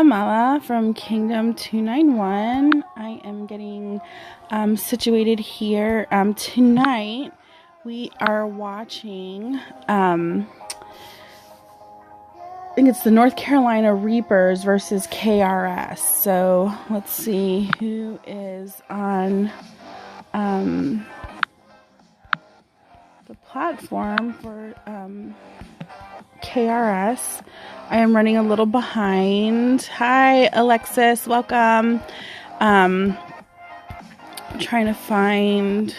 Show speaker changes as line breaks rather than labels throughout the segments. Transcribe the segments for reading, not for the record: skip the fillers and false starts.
Mala from Kingdom 291. I am getting situated here. Tonight we are watching, I think it's the North Carolina Reapers versus KRS. So let's see who is on the platform for KRS. I am running a little behind. Hi, Alexis. Welcome. Trying to find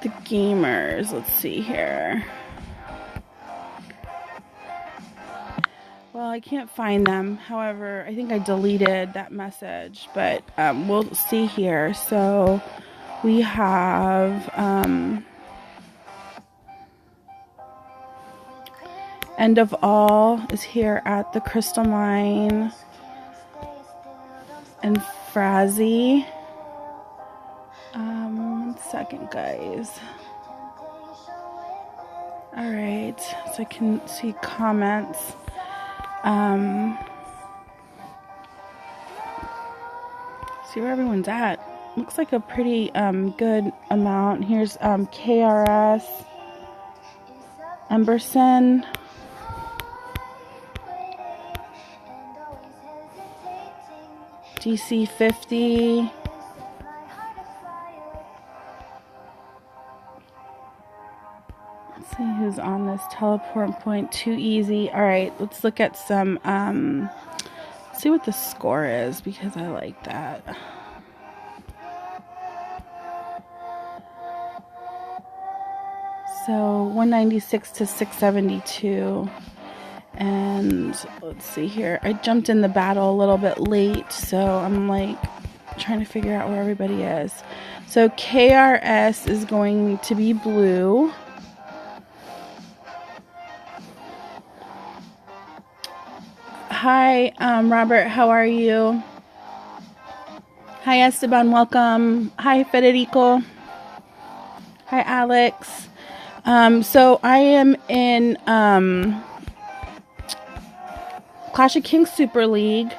the gamers. Let's see here. Well, I can't find them. However, I think I deleted that message, but we'll see here. So we have End of All is here at the Crystal Mine, and Frazzy. 1 second, guys. All right, so I can see comments. See where everyone's at. Looks like a pretty good amount. Here's KRS, Emberson, DC 50. Let's see who's on this teleport point. Too easy. All right, let's look at some, see what the score is, because I like that. So 196 to 672. And let's see here. I jumped in the battle a little bit late, so I'm like trying to figure out where everybody is. So KRS is going to be blue. Hi, Robert, how are you? Hi, Esteban, welcome. Hi, Federico. Hi, Alex. So I am in Clash of Kings Super League.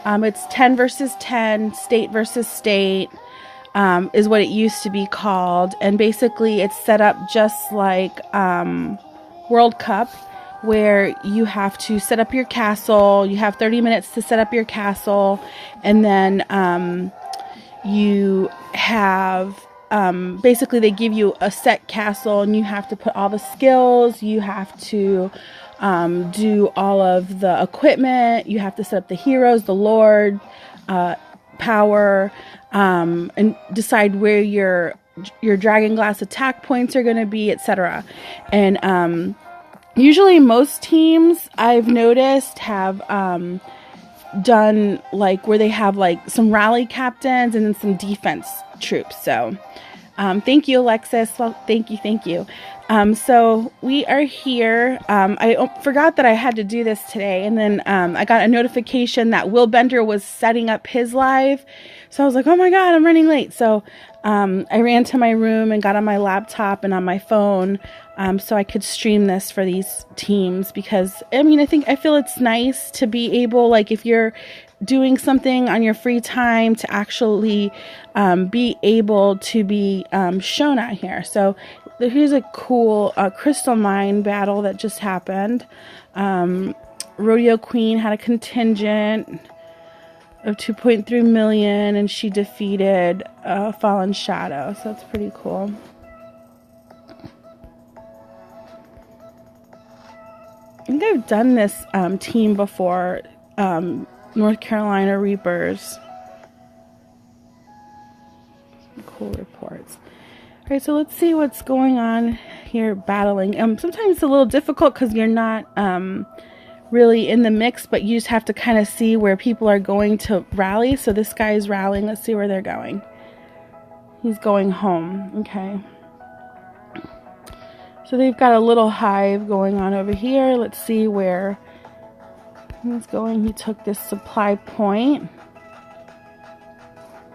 It's 10 versus 10, state versus state, is what it used to be called. And basically it's set up just like World Cup, where you have to set up your castle. You have 30 minutes to set up your castle. And then you have, basically they give you a set castle, and you have to put all the skills. You have to do all of the equipment. You have to set up the heroes, the lord, power, and decide where your dragon glass attack points are going to be, etc. And usually most teams, I've noticed, have done like where they have like some rally captains and then some defense troops. So thank you, Alexis. Well, thank you. So we are here. I forgot that I had to do this today, and then I got a notification that Will Bender was setting up his live. So I was like, oh my God, I'm running late. So I ran to my room and got on my laptop and on my phone so I could stream this for these teams, because I feel it's nice to be able, like, if you're doing something on your free time, to actually be able to be shown out here. So here's a cool Crystal Mine battle that just happened. Rodeo Queen had a contingent of 2.3 million, and she defeated Fallen Shadow. So that's pretty cool. I think I've done this team before, North Carolina Reapers. Some cool reports. All right, so let's see what's going on here battling. Sometimes it's a little difficult because you're not really in the mix, but you just have to kind of see where people are going to rally. So this guy is rallying. Let's see where they're going. He's going home. Okay. So they've got a little hive going on over here. Let's see where he's going. He took this supply point.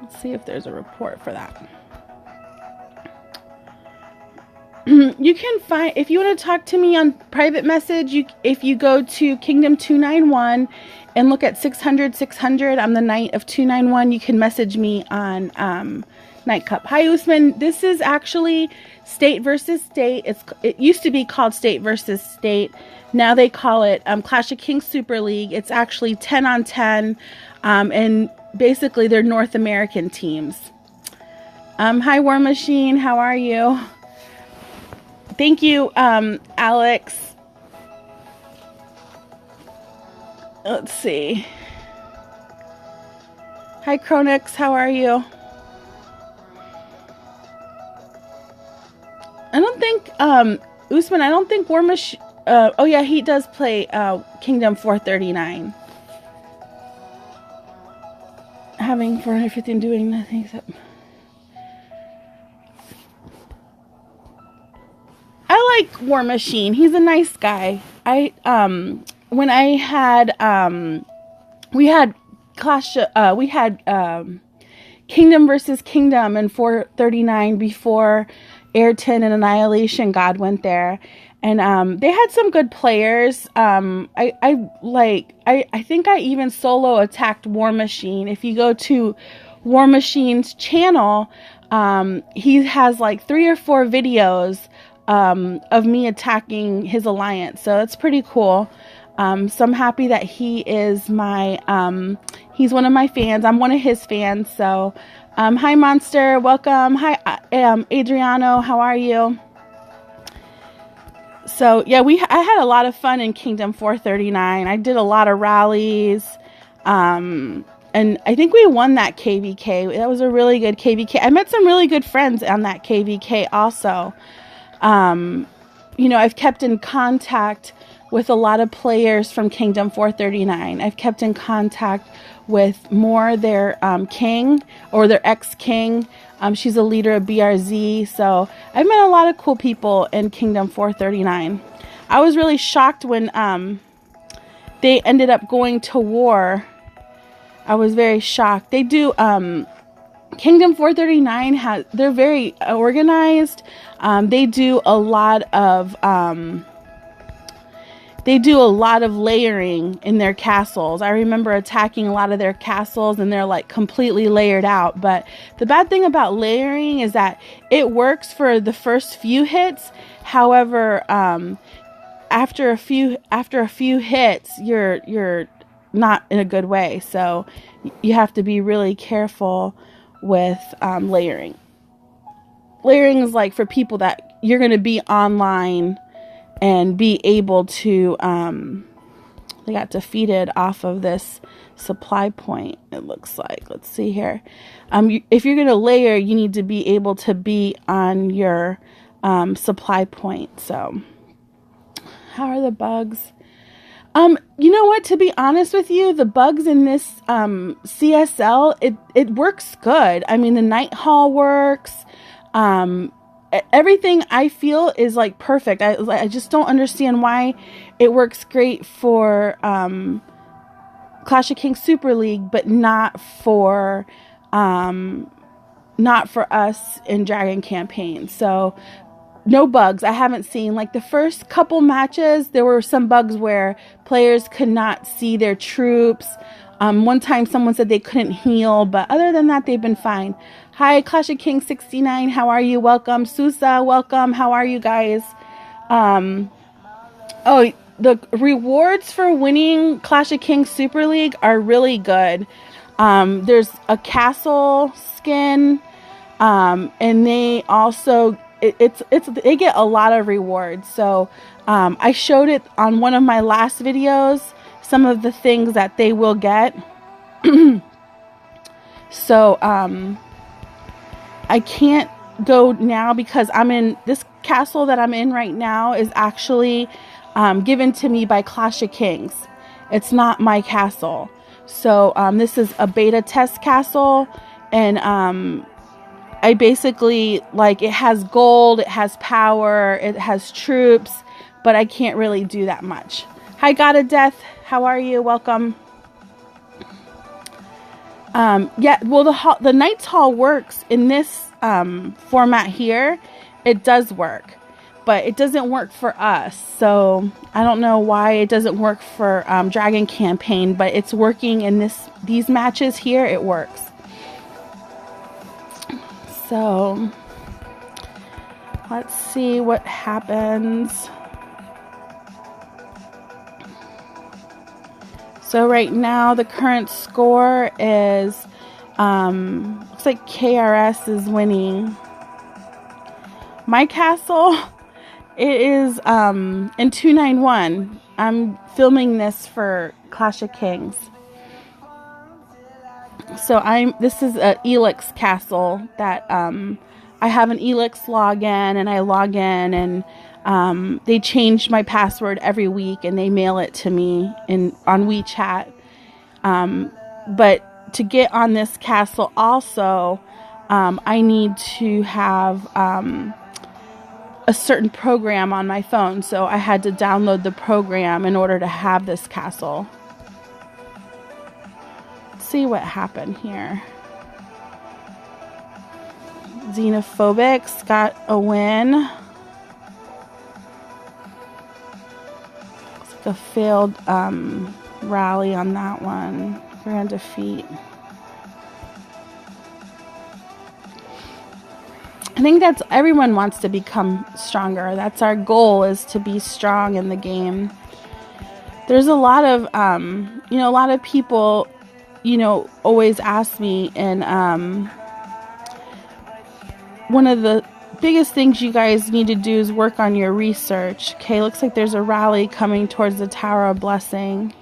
Let's see if there's a report for that. you can find, if you want to talk to me on private message, if you go to Kingdom 291 and look at 600, I'm the Knight of 291. You can message me on Night Cup. Hi, Usman. This is actually State versus State. It used to be called State versus State. Now they call it Clash of Kings Super League. It's actually 10 on 10, and basically they're North American teams. Hi, War Machine. How are you? Thank you, Alex. Let's see. Hi, Chronix. How are you? I don't think, Usman, I don't think War Machine, oh yeah, he does play Kingdom 439. Having 450 and doing nothing except... I like War Machine. He's a nice guy. When I had, we had Kingdom versus Kingdom in 439 before Ayrton and Annihilation God went there. And they had some good players. I think I even solo attacked War Machine. If you go to War Machine's channel, he has like 3 or 4 videos of me attacking his alliance. So it's pretty cool. So I'm happy that he is my, he's one of my fans. I'm one of his fans. So, hi Monster, welcome. Hi, Adriano, how are you? So yeah, I had a lot of fun in Kingdom 439. I did a lot of rallies. And I think we won that KVK. That was a really good KVK. I met some really good friends on that KVK also. You know, I've kept in contact with a lot of players from Kingdom 439. I've kept in contact with their king or their ex-king. She's a leader of BRZ. So I've met a lot of cool people in Kingdom 439. I was really shocked when they ended up going to war. I was very shocked. They do Kingdom 439 they're very organized. They do a lot of layering in their castles. I remember attacking a lot of their castles and they're like completely layered out. But the bad thing about layering is that it works for the first few hits. However, after a few hits, you're not in a good way. So you have to be really careful with layering. Layering is like for people that you're going to be online and be able to, they got defeated off of this supply point, it looks like. Let's see here. If you're going to layer, you need to be able to be on your supply point. So, how are the bugs? You know what, to be honest with you, the bugs in this CSL, it works good. I mean, the night hall works. Everything I feel is like perfect. I just don't understand why it works great for Clash of Kings Super League, but not for us in Dragon Campaign. So no bugs. I haven't seen, like the first couple matches, there were some bugs where players could not see their troops. One time someone said they couldn't heal, but other than that, they've been fine. Hi, Clash of Kings 69. How are you? Welcome. Susa, welcome. How are you guys? Oh, the rewards for winning Clash of Kings Super League are really good. There's a castle skin, and they also, they get a lot of rewards. So, I showed it on one of my last videos, some of the things that they will get. So, I can't go now because I'm in this castle that I'm in right now is actually given to me by Clash of Kings. It's not my castle. So this is a beta test castle, and I basically, like, it has gold, it has power, it has troops, but I can't really do that much. Hi, God of Death. How are you? Welcome. Yeah, well, the Knights Hall works in this format here. It does work. but it doesn't work for us. So I don't know why it doesn't work for Dragon Campaign, but it's working in these matches here. It works. So let's see what happens. So right now the current score is looks like KRS is winning. My castle, it is in 291. I'm filming this for Clash of Kings. So this is a Elix castle that I have an Elix login, and I log in, and they change my password every week and they mail it to me on WeChat. But to get on this castle also, I need to have a certain program on my phone. So I had to download the program in order to have this castle. See what happened here. Xenophobic's got a win. Looks like a failed rally on that one. Grand defeat. I think that's everyone wants to become stronger. That's our goal, is to be strong in the game. There's a lot of a lot of people always ask me, and one of the biggest things you guys need to do is work on your research. Okay, looks like there's a rally coming towards the Tower of Blessing.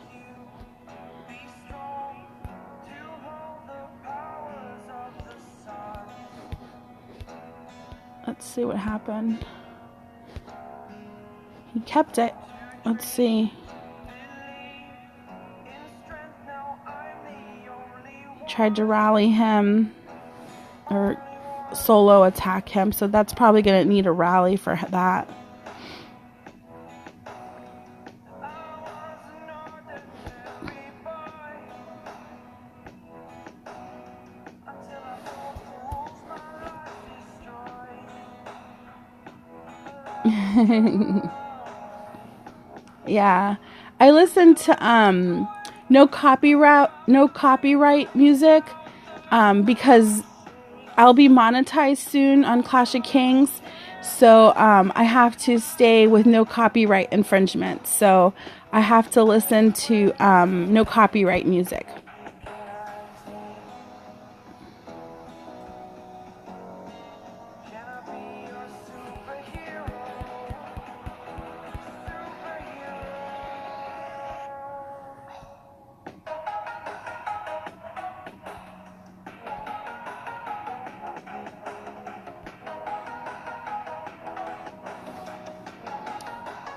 Let's see what happened. He kept it. Let's see. Tried to rally him or solo attack him, so that's probably going to need a rally for that. Yeah, I listen to no copyright music because I'll be monetized soon on Clash of Kings, so I have to stay with no copyright infringement. So I have to listen to no copyright music.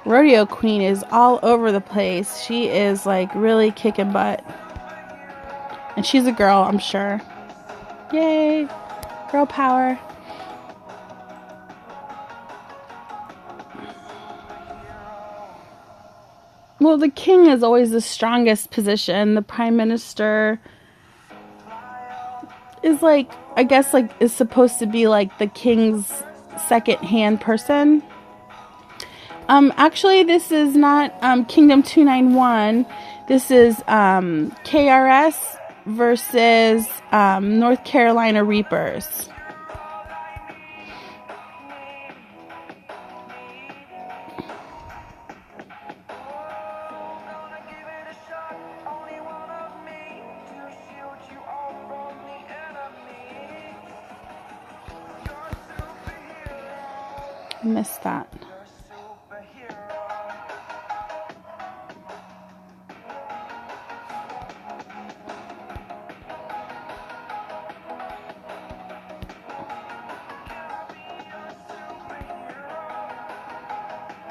Rodeo Queen is all over the place. She is like really kicking butt. And she's a girl, I'm sure. Yay! Girl power. Well, the king is always the strongest position. The prime minister is like, I guess, like, is supposed to be like the king's second hand person. Actually, this is not Kingdom 291. This is KRS versus North Carolina Reapers. Missed that.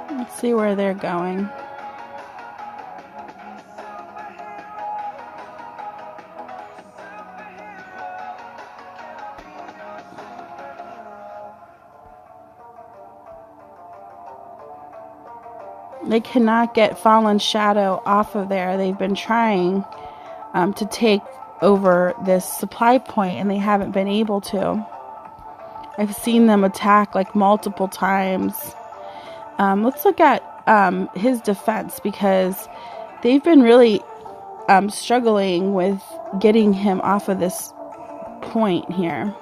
Let's see where they're going. They cannot get Fallen Shadow off of there. They've been trying to take over this supply point, and they haven't been able to. I've seen them attack like multiple times. Let's look at his defense, because they've been really struggling with getting him off of this point here.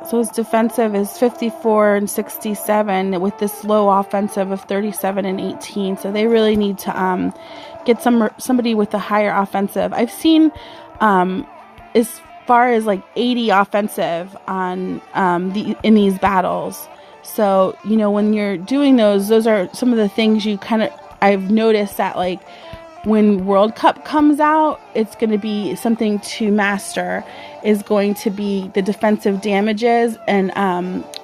So his defensive is 54 and 67 with this low offensive of 37 and 18. So they really need to get somebody with a higher offensive. I've seen as far as like 80 offensive on in these battles. So, you know, when you're doing those are some of the things I've noticed that, like, when World Cup comes out, it's going to be something to master, is going to be the defensive damages and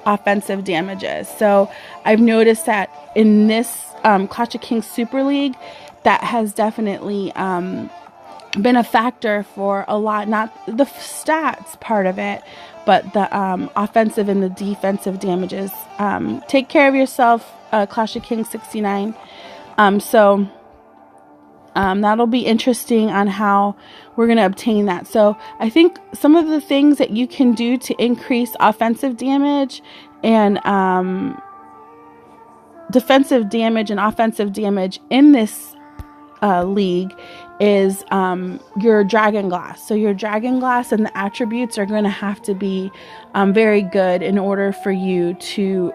offensive damages. So I've noticed that in this Clash of Kings Super League, that has definitely been a factor for a lot, not the stats part of it, but the offensive and the defensive damages. Take care of yourself, Clash of Kings 69. That'll be interesting on how we're going to obtain that. So I think some of the things that you can do to increase offensive damage and defensive damage and offensive damage in this league is your Dragon Glass. So your Dragon Glass and the attributes are going to have to be very good in order for you to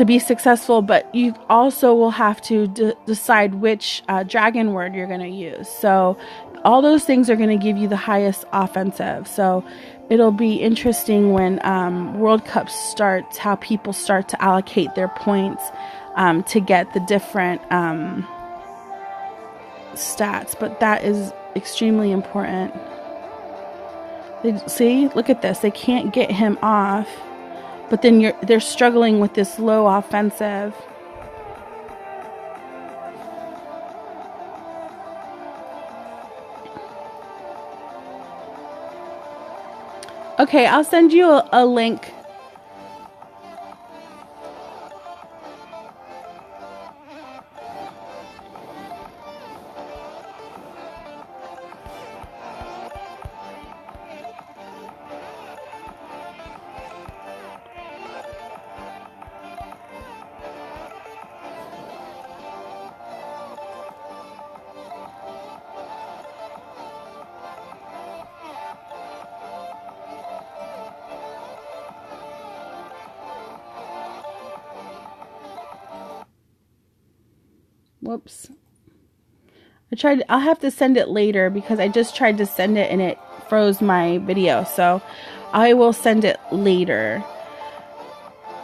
be successful, but you also will have to decide which dragon word you're going to use. So all those things are going to give you the highest offensive. So it'll be interesting when World Cup starts, how people start to allocate their points to get the different stats. But that is extremely important. See, look at this. They can't get him off. But then they're struggling with this low offensive. Okay, I'll send you a link. Whoops. I'll have to send it later because I just tried to send it and it froze my video. So I will send it later.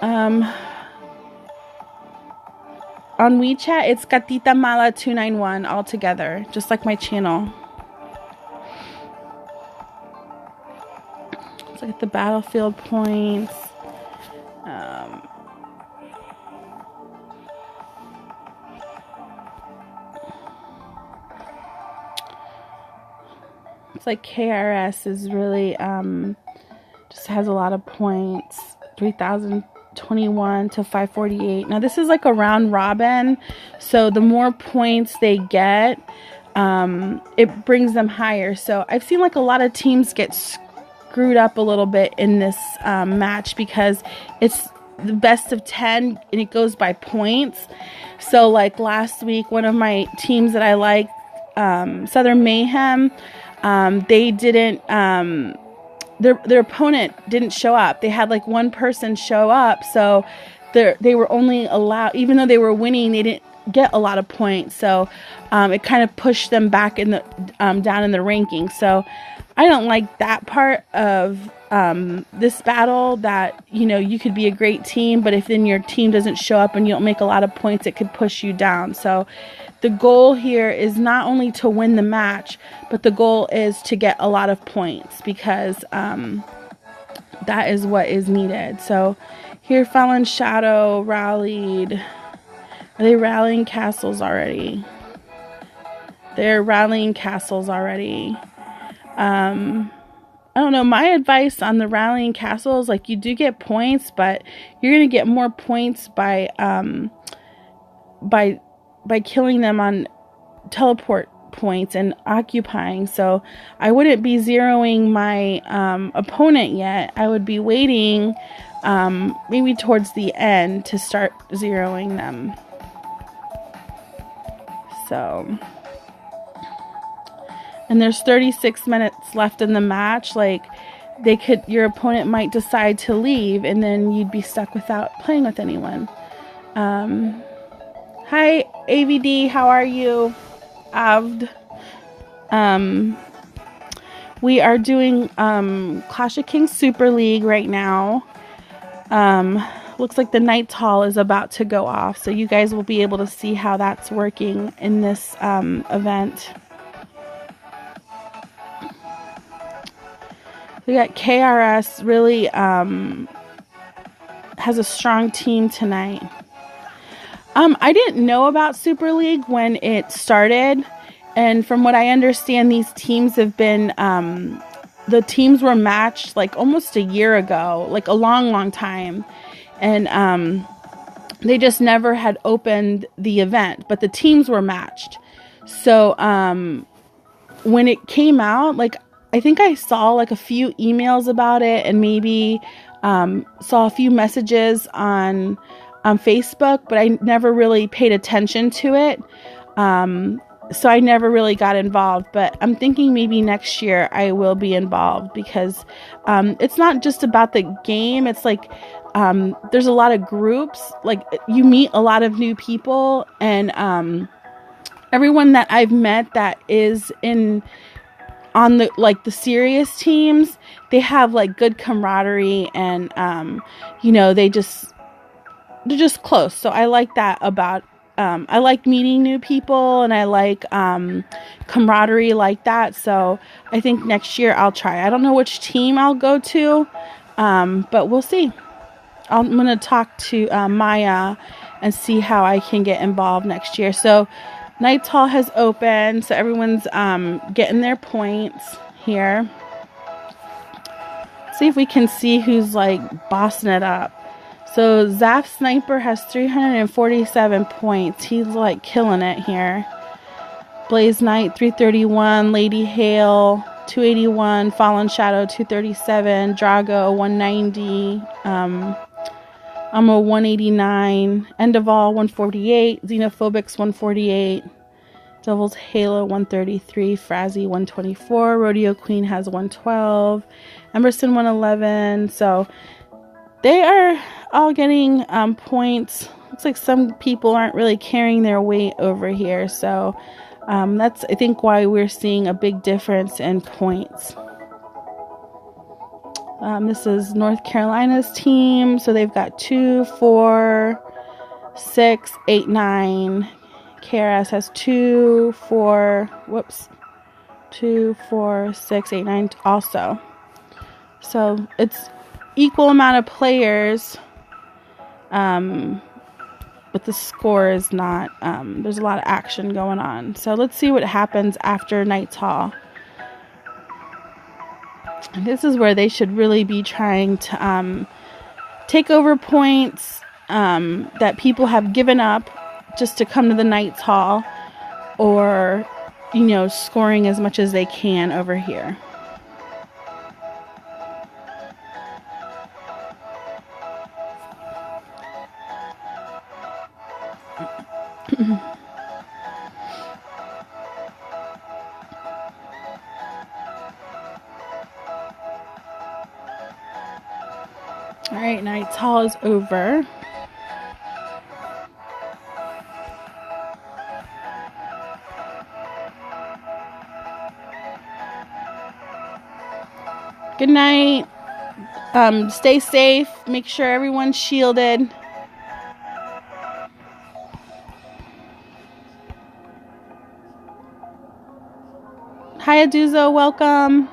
On WeChat, it's Gatita Mala 291 all together, just like my channel. Let's look at the battlefield points. It's like KRS is really just has a lot of points. 3,021 to 548. Now this is like a round robin, so the more points they get, it brings them higher. So I've seen like a lot of teams get screwed up a little bit in this match because it's the best of 10 and it goes by points. So like last week, one of my teams that I like, Southern Mayhem, they didn't, their opponent didn't show up. They had like one person show up. So they were only allowed, even though they were winning, they didn't get a lot of points. So, it kind of pushed them back in the, down in the ranking. So I don't like that part of, this battle, that, you know, you could be a great team, but if then your team doesn't show up and you don't make a lot of points, it could push you down. So the goal here is not only to win the match, but the goal is to get a lot of points, because that is what is needed. So here, Fallen Shadow rallied. Are they rallying castles already? They're rallying castles already. I don't know. My advice on the rallying castles, like, you do get points, but you're going to get more points by killing them on teleport points and occupying. So I wouldn't be zeroing my opponent yet. I would be waiting maybe towards the end to start zeroing them. So, and there's 36 minutes left in the match. Like, your opponent might decide to leave, and then you'd be stuck without playing with anyone. Hi, AVD, how are you? Avd. We are doing Clash of Kings Super League right now. Looks like the Knights Hall is about to go off, so you guys will be able to see how that's working in this event. We got KRS really has a strong team tonight. I didn't know about Super League when it started, and from what I understand, these teams have been the teams were matched like almost a year ago, like a long time, and they just never had opened the event, but the teams were matched. So when it came out, like, I think I saw like a few emails about it, and maybe saw a few messages on Facebook, but I never really paid attention to it. So I never really got involved, but I'm thinking maybe next year I will be involved, because it's not just about the game. It's like there's a lot of groups, like you meet a lot of new people, and everyone that I've met that is on the serious teams, they have like good camaraderie, and they're just close. So I like that about I like meeting new people, and I like camaraderie like that. So I think next year I'll try. I don't know which team I'll go to, but we'll see. I'm going to talk to Maya and see how I can get involved next year. So Knights Hall has opened, so everyone's getting their points here. See if we can see who's like bossing it up. So Zaf Sniper has 347 points. He's like killing it here. Blaze Knight 331, Lady Hale 281, Fallen Shadow 237, Drago 190, I'm a 189, End of All 148, Xenophobics 148, Devil's Halo 133, Frazzy 124, Rodeo Queen has 112, Emerson 111. So they are all getting points. Looks like some people aren't really carrying their weight over here. So that's, I think, why we're seeing a big difference in points. This is North Carolina's team. So they've got 2, 4, 6, 8, 9. KRS has 2, 4, 6, 8, 9 also. So it's equal amount of players, but the score is not, there's a lot of action going on. So let's see what happens after Knights Hall. This is where they should really be trying to take over points that people have given up just to come to the Knights Hall, or, scoring as much as they can over here. All right, Knights Hall is over. Good night. Stay safe. Make sure everyone's shielded. Hi, Aduzo. Welcome.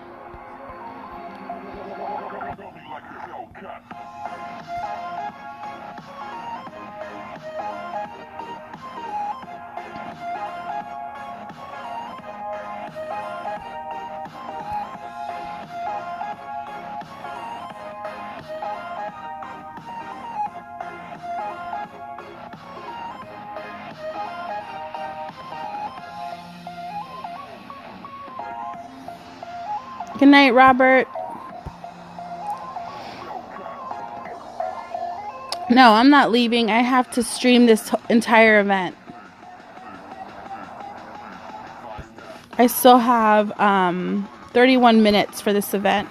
Good night, Robert. No, I'm not leaving. I have to stream this entire event. I still have 31 minutes for this event.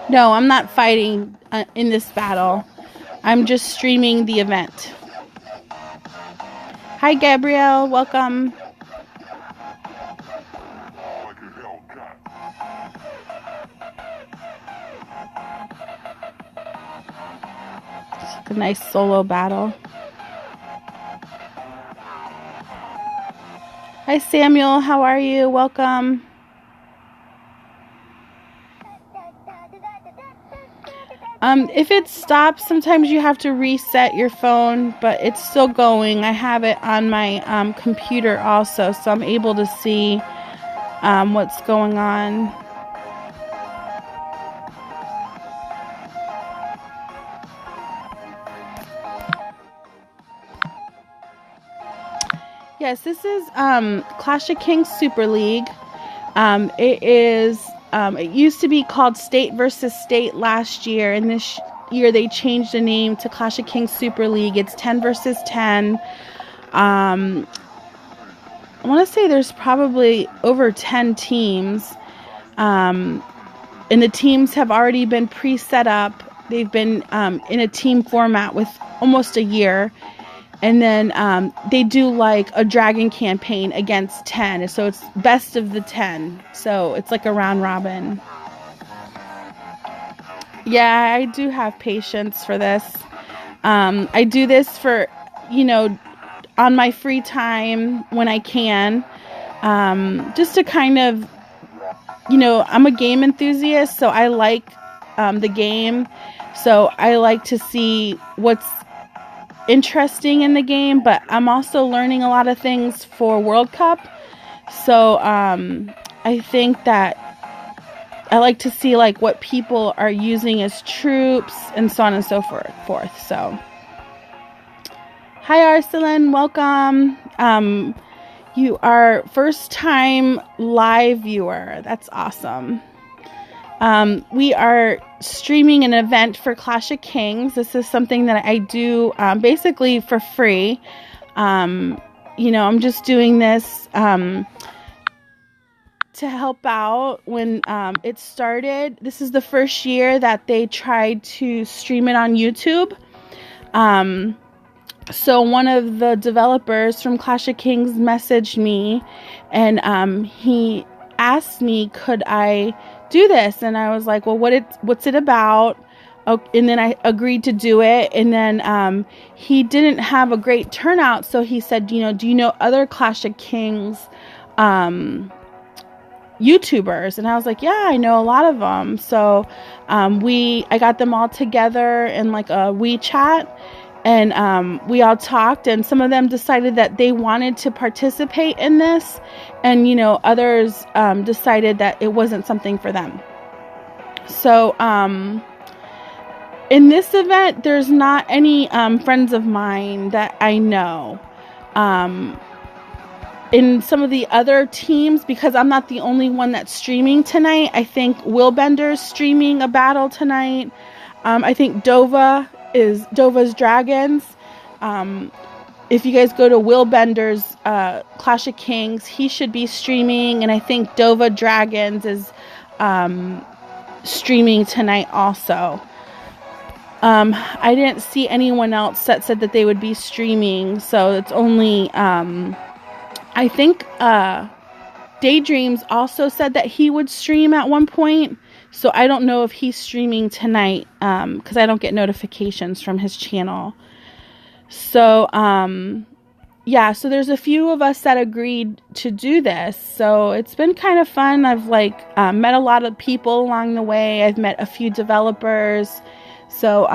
No, I'm not fighting in this battle. I'm just streaming the event. Hi, Gabrielle. Welcome. It's a nice solo battle. Hi, Samuel. How are you? Welcome. If it stops, sometimes you have to reset your phone, but it's still going. I have it on my computer also, so I'm able to see what's going on. Yes, this is Clash of Kings Super League. It used to be called State versus State last year, and this year they changed the name to Clash of Kings Super League. It's 10 versus 10. I want to say there's probably over 10 teams, and the teams have already been pre-set up. They've been in a team format with almost a year. And then they do like a dragon campaign against 10. So it's best of the 10. So it's like a round robin. Yeah, I do have patience for this. I do this for, on my free time when I can. Just to kind of, I'm a game enthusiast. So I like the game. So I like to see what's interesting in the game, but I'm also learning a lot of things for World Cup. So I think that I like to see like what people are using as troops and so on and so forth. So hi Arsalan, welcome. You are first time live viewer. That's awesome. We are streaming an event for Clash of Kings. This is something that I do basically for free. I'm just doing this to help out when it started. This is the first year that they tried to stream it on YouTube. So one of the developers from Clash of Kings messaged me, and he asked me, could I do this? And I was like, well, what's it about? Oh, and then I agreed to do it. And then he didn't have a great turnout, so he said, do you know other Clash of Kings YouTubers? And I was like, yeah, I know a lot of them. So I got them all together in like a WeChat, and we all talked, and some of them decided that they wanted to participate in this, and others decided that it wasn't something for them. So in this event, there's not any friends of mine that I know. In some of the other teams, because I'm not the only one that's streaming tonight, I think Willbender's streaming a battle tonight. I think Dova's Dragons. If you guys go to Willbender's Clash of Kings, he should be streaming, and I think Dova Dragons is streaming tonight also. I didn't see anyone else that said that they would be streaming, so it's only I think Daydreams also said that he would stream at one point. So I don't know if he's streaming tonight because I don't get notifications from his channel. So, yeah, so there's a few of us that agreed to do this. So it's been kind of fun. I've met a lot of people along the way. I've met a few developers. So,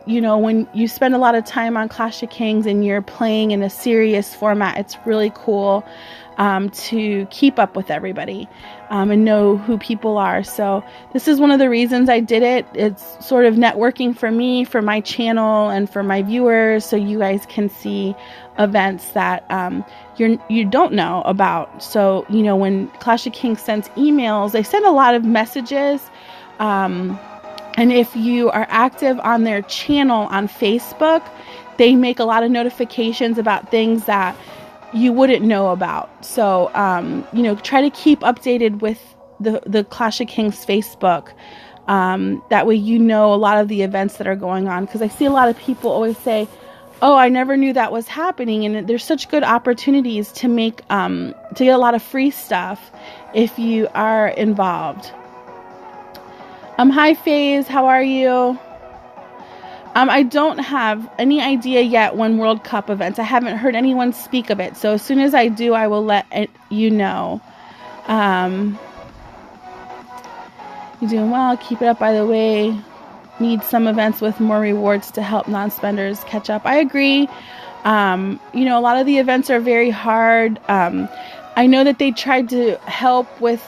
when you spend a lot of time on Clash of Kings and you're playing in a serious format, it's really cool to keep up with everybody and know who people are. So this is one of the reasons I did it. It's sort of networking for me, for my channel, and for my viewers, so you guys can see events that you don't know about. So, when Clash of Kings sends emails, they send a lot of messages. And if you are active on their channel on Facebook, they make a lot of notifications about things that you wouldn't know about. So, try to keep updated with the Clash of Kings Facebook. That way a lot of the events that are going on. Because I see a lot of people always say, oh, I never knew that was happening. And there's such good opportunities to make, to get a lot of free stuff if you are involved. Hi, FaZe. How are you? I don't have any idea yet when World Cup events. I haven't heard anyone speak of it. So as soon as I do, I will let you know. You're doing well. Keep it up, by the way. Need some events with more rewards to help non-spenders catch up. I agree. A lot of the events are very hard. I know that they tried to help with...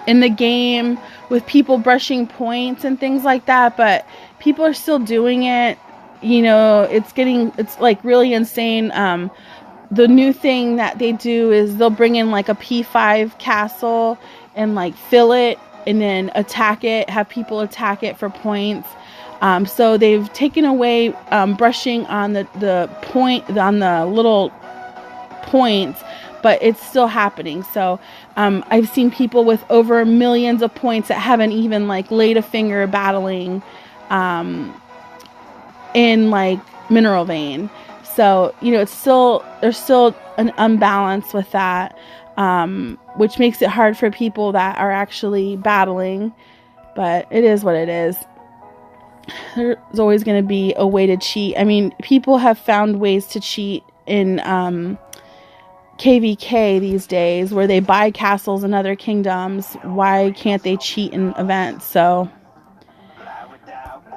in the game with people brushing points and things like that, but people are still doing it. It's like really insane. The new thing that they do is they'll bring in like a P5 castle and like fill it and then attack it, have people attack it for points. So they've taken away brushing on the point, on the little points, but it's still happening. So I've seen people with over millions of points that haven't even like laid a finger battling in like Mineral Vein. So there's still an unbalance with that, which makes it hard for people that are actually battling, but it is what it is. There's always going to be a way to cheat. I mean, people have found ways to cheat in KVK these days, where they buy castles in other kingdoms. Why can't they cheat in events? So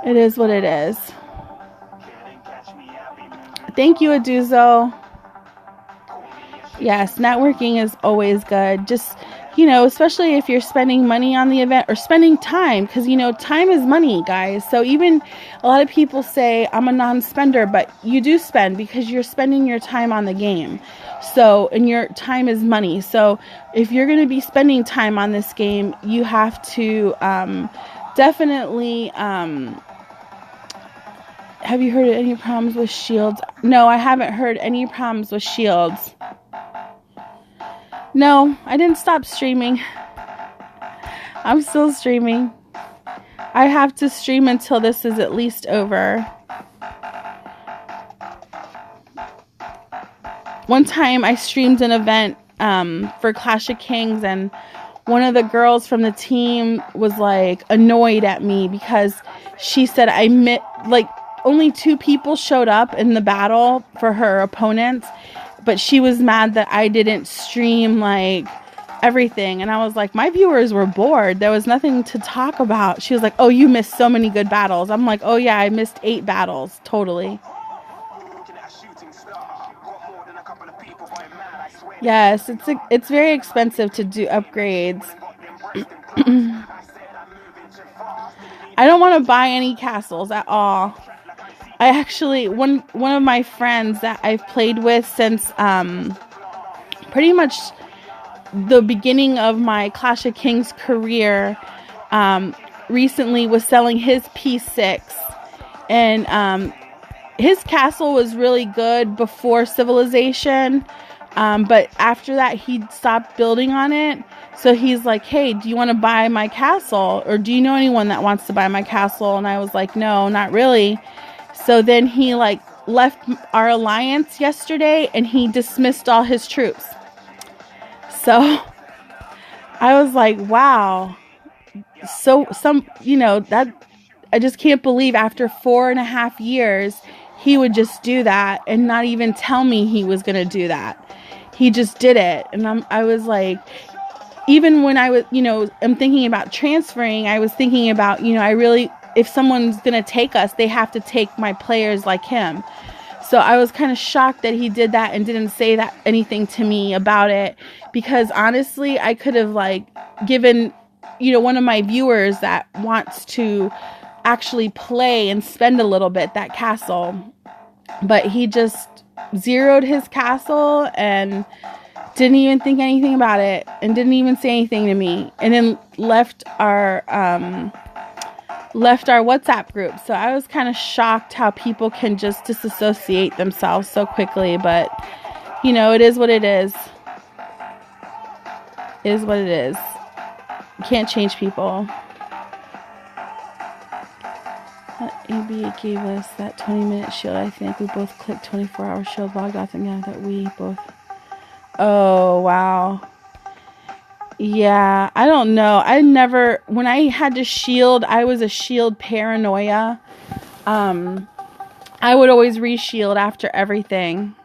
it is what it is. Thank you, Aduzo. Yes, networking is always good. Just, especially if you're spending money on the event or spending time, because, time is money, guys. So even a lot of people say I'm a non-spender, but you do spend because you're spending your time on the game. So, and your time is money. So if you're going to be spending time on this game, you have to definitely... Have you heard of any problems with shields? No, I haven't heard any problems with shields. No, I didn't stop streaming. I'm still streaming. I have to stream until this is at least over. One time I streamed an event for Clash of Kings, and one of the girls from the team was like annoyed at me because she said only 2 people showed up in the battle for her opponents, but she was mad that I didn't stream like everything. And I was like, my viewers were bored. There was nothing to talk about. She was like, oh, you missed so many good battles. I'm like, oh yeah, I missed 8 battles. Totally. Yes, it's very expensive to do upgrades. I don't want to buy any castles at all. I actually, one of my friends that I've played with since pretty much the beginning of my Clash of Kings career, recently was selling his P6. And his castle was really good before Civilization, but after that he stopped building on it. So he's like, hey, do you want to buy my castle? Or do you know anyone that wants to buy my castle? And I was like, no, not really. So then he like left our alliance yesterday and he dismissed all his troops. So I was like, wow. So that I just can't believe after 4.5 years, he would just do that and not even tell me he was going to do that. He just did it. And I was like, even when I was, I'm thinking about transferring, I was thinking about, I really if someone's going to take us, they have to take my players like him. So I was kind of shocked that he did that and didn't say that anything to me about it, because honestly, I could have like given, one of my viewers that wants to actually play and spend a little bit that castle, but he just zeroed his castle and didn't even think anything about it and didn't even say anything to me, and then left our WhatsApp group. So I was kind of shocked how people can just disassociate themselves so quickly, but it is what it is. It is what it is. You can't change people. AB gave us that 20-minute shield. I think we both clicked 24-hour shield, logged off, and yeah, that we both. Oh, wow. Yeah, I don't know. When I had to shield, I was a shield paranoia. I would always reshield after everything.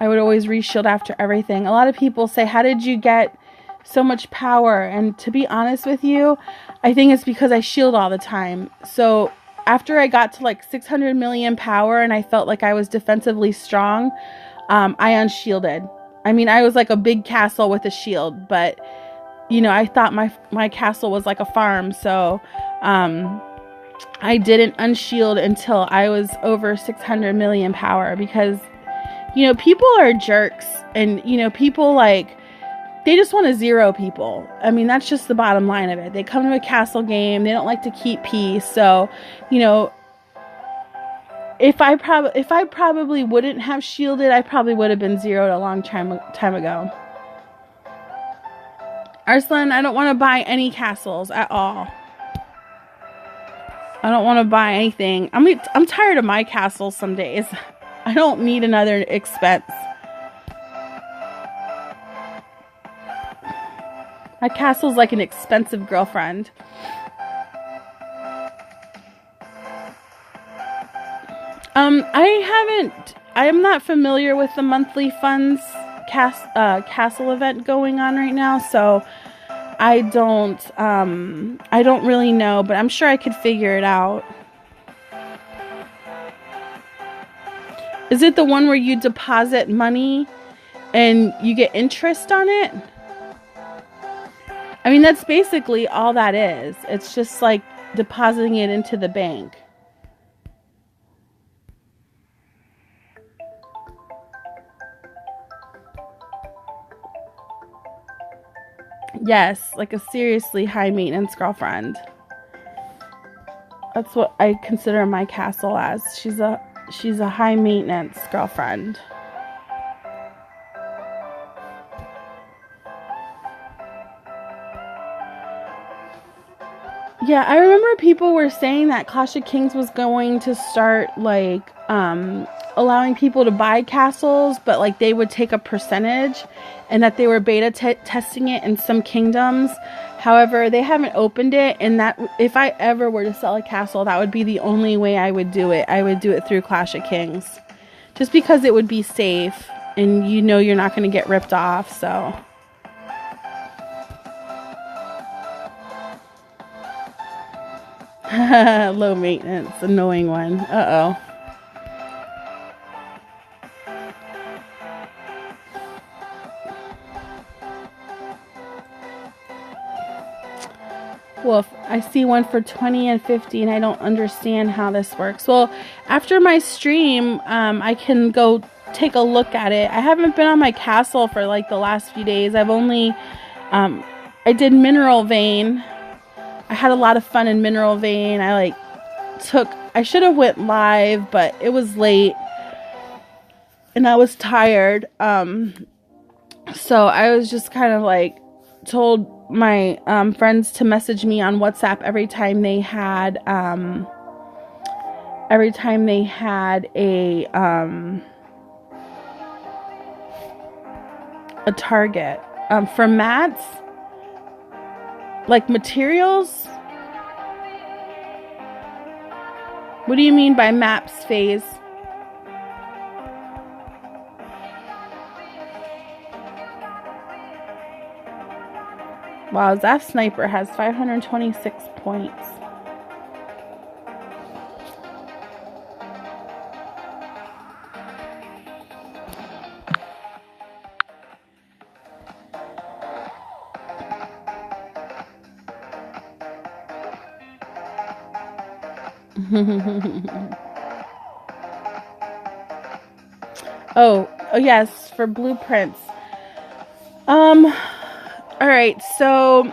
A lot of people say, how did you get so much power? And to be honest with you, I think it's because I shield all the time. So after I got to like 600 million power and I felt like I was defensively strong, I unshielded. I mean, I was like a big castle with a shield, but I thought my castle was like a farm. So I didn't unshield until I was over 600 million power, because people are jerks, and people they just want to zero people. I mean, that's just the bottom line of it. They come to a castle game, they don't like to keep peace. So if I probably wouldn't have shielded, I probably would have been zeroed a long time ago. Arslan, I don't want to buy any castles at all. I don't want to buy anything. I'm tired of my castles some days. I don't need another expense. My castle's like an expensive girlfriend. I am not familiar with the monthly funds castle event going on right now, so I don't really know, but I'm sure I could figure it out. Is it the one where you deposit money and you get interest on it? I mean, that's basically all that is. It's just like depositing it into the bank. Yes, like a seriously high maintenance girlfriend. That's what I consider my castle as. She's a high maintenance girlfriend. Yeah, I remember people were saying that Clash of Kings was going to start allowing people to buy castles, but they would take a percentage, and that they were beta testing it in some kingdoms. However, they haven't opened it, and that if I ever were to sell a castle, that would be the only way I would do it. I would do it through Clash of Kings, just because it would be safe, and you're not going to get ripped off. So low maintenance, annoying one. Uh-oh. Well, I see one for 20 and 50, and I don't understand how this works. Well, after my stream, I can go take a look at it. I haven't been on my castle for the last few days. I've only, I did Mineral Vein. I had a lot of fun in Mineral Vein. I should have went live, but it was late, and I was tired. So I was just kind of told my friends to message me on WhatsApp every time they had a target for mats, materials. What do you mean by maps phase? Wow, Zaf Sniper has 526 points. Oh yes, for blueprints. All right, so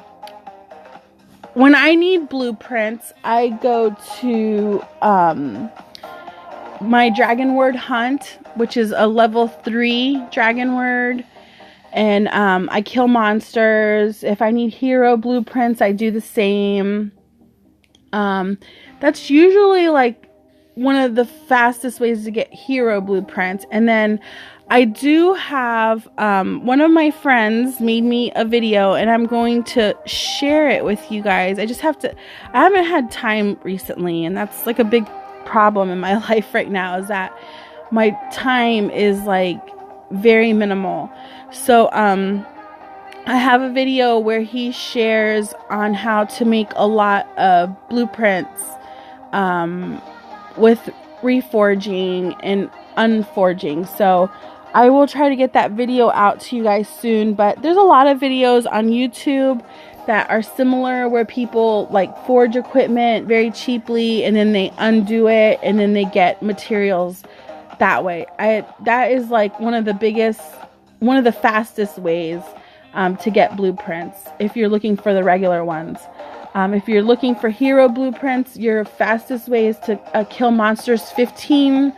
when I need blueprints, I go to my Dragon Word hunt, which is a level 3 Dragon Word, and I kill monsters. If I need hero blueprints, I do the same. That's usually like one of the fastest ways to get hero blueprints. And then I do have one of my friends made me a video, and I'm going to share it with you guys. I haven't had time recently, and that's like a big problem in my life right now, is that my time is like very minimal. So I have a video where he shares on how to make a lot of blueprints with reforging and unforging. So I will try to get that video out to you guys soon, but there's a lot of videos on YouTube that are similar, where people like forge equipment very cheaply and then they undo it and then they get materials that way. That is like one of the fastest ways to get blueprints if you're looking for the regular ones. If you're looking for hero blueprints, your fastest way is to kill monsters 15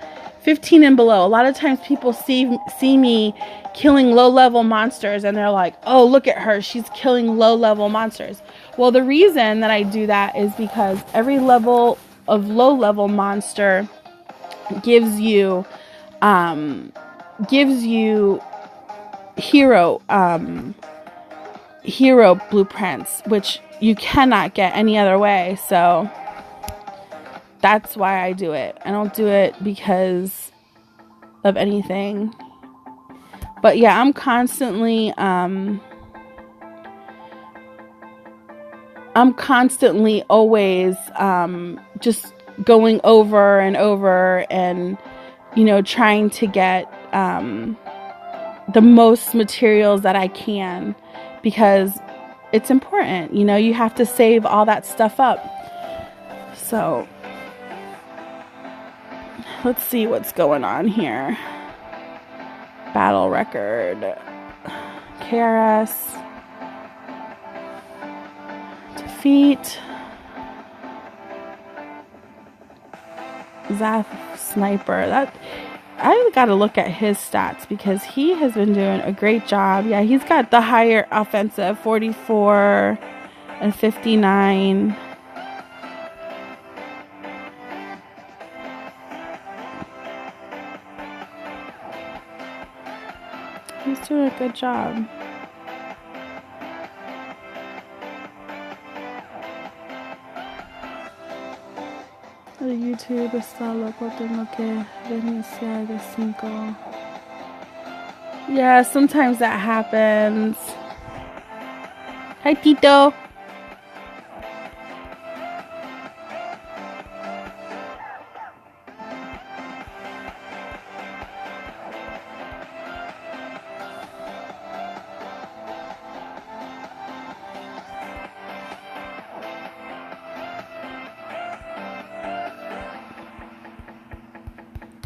and below. A lot of times people see me killing low-level monsters and they're like, oh, look at her, she's killing low-level monsters. Well, the reason that I do that is because every level of low-level monster gives you hero blueprints, which you cannot get any other way. So that's why I do it. I don't do it because of anything. But yeah, I'm constantly always just going over and over and, you know, trying to get the most materials that I can, because it's important. You know, you have to save all that stuff up. So let's see what's going on here. Battle record. KRS. Defeat. Zaf Sniper. I gotta look at his stats because he has been doing a great job. Yeah, he's got the higher offensive, 44 and 59. He's doing a good job. De YouTube está loco, tengo que reiniciar de 5. Yeah, sometimes that happens. Hi, Tito.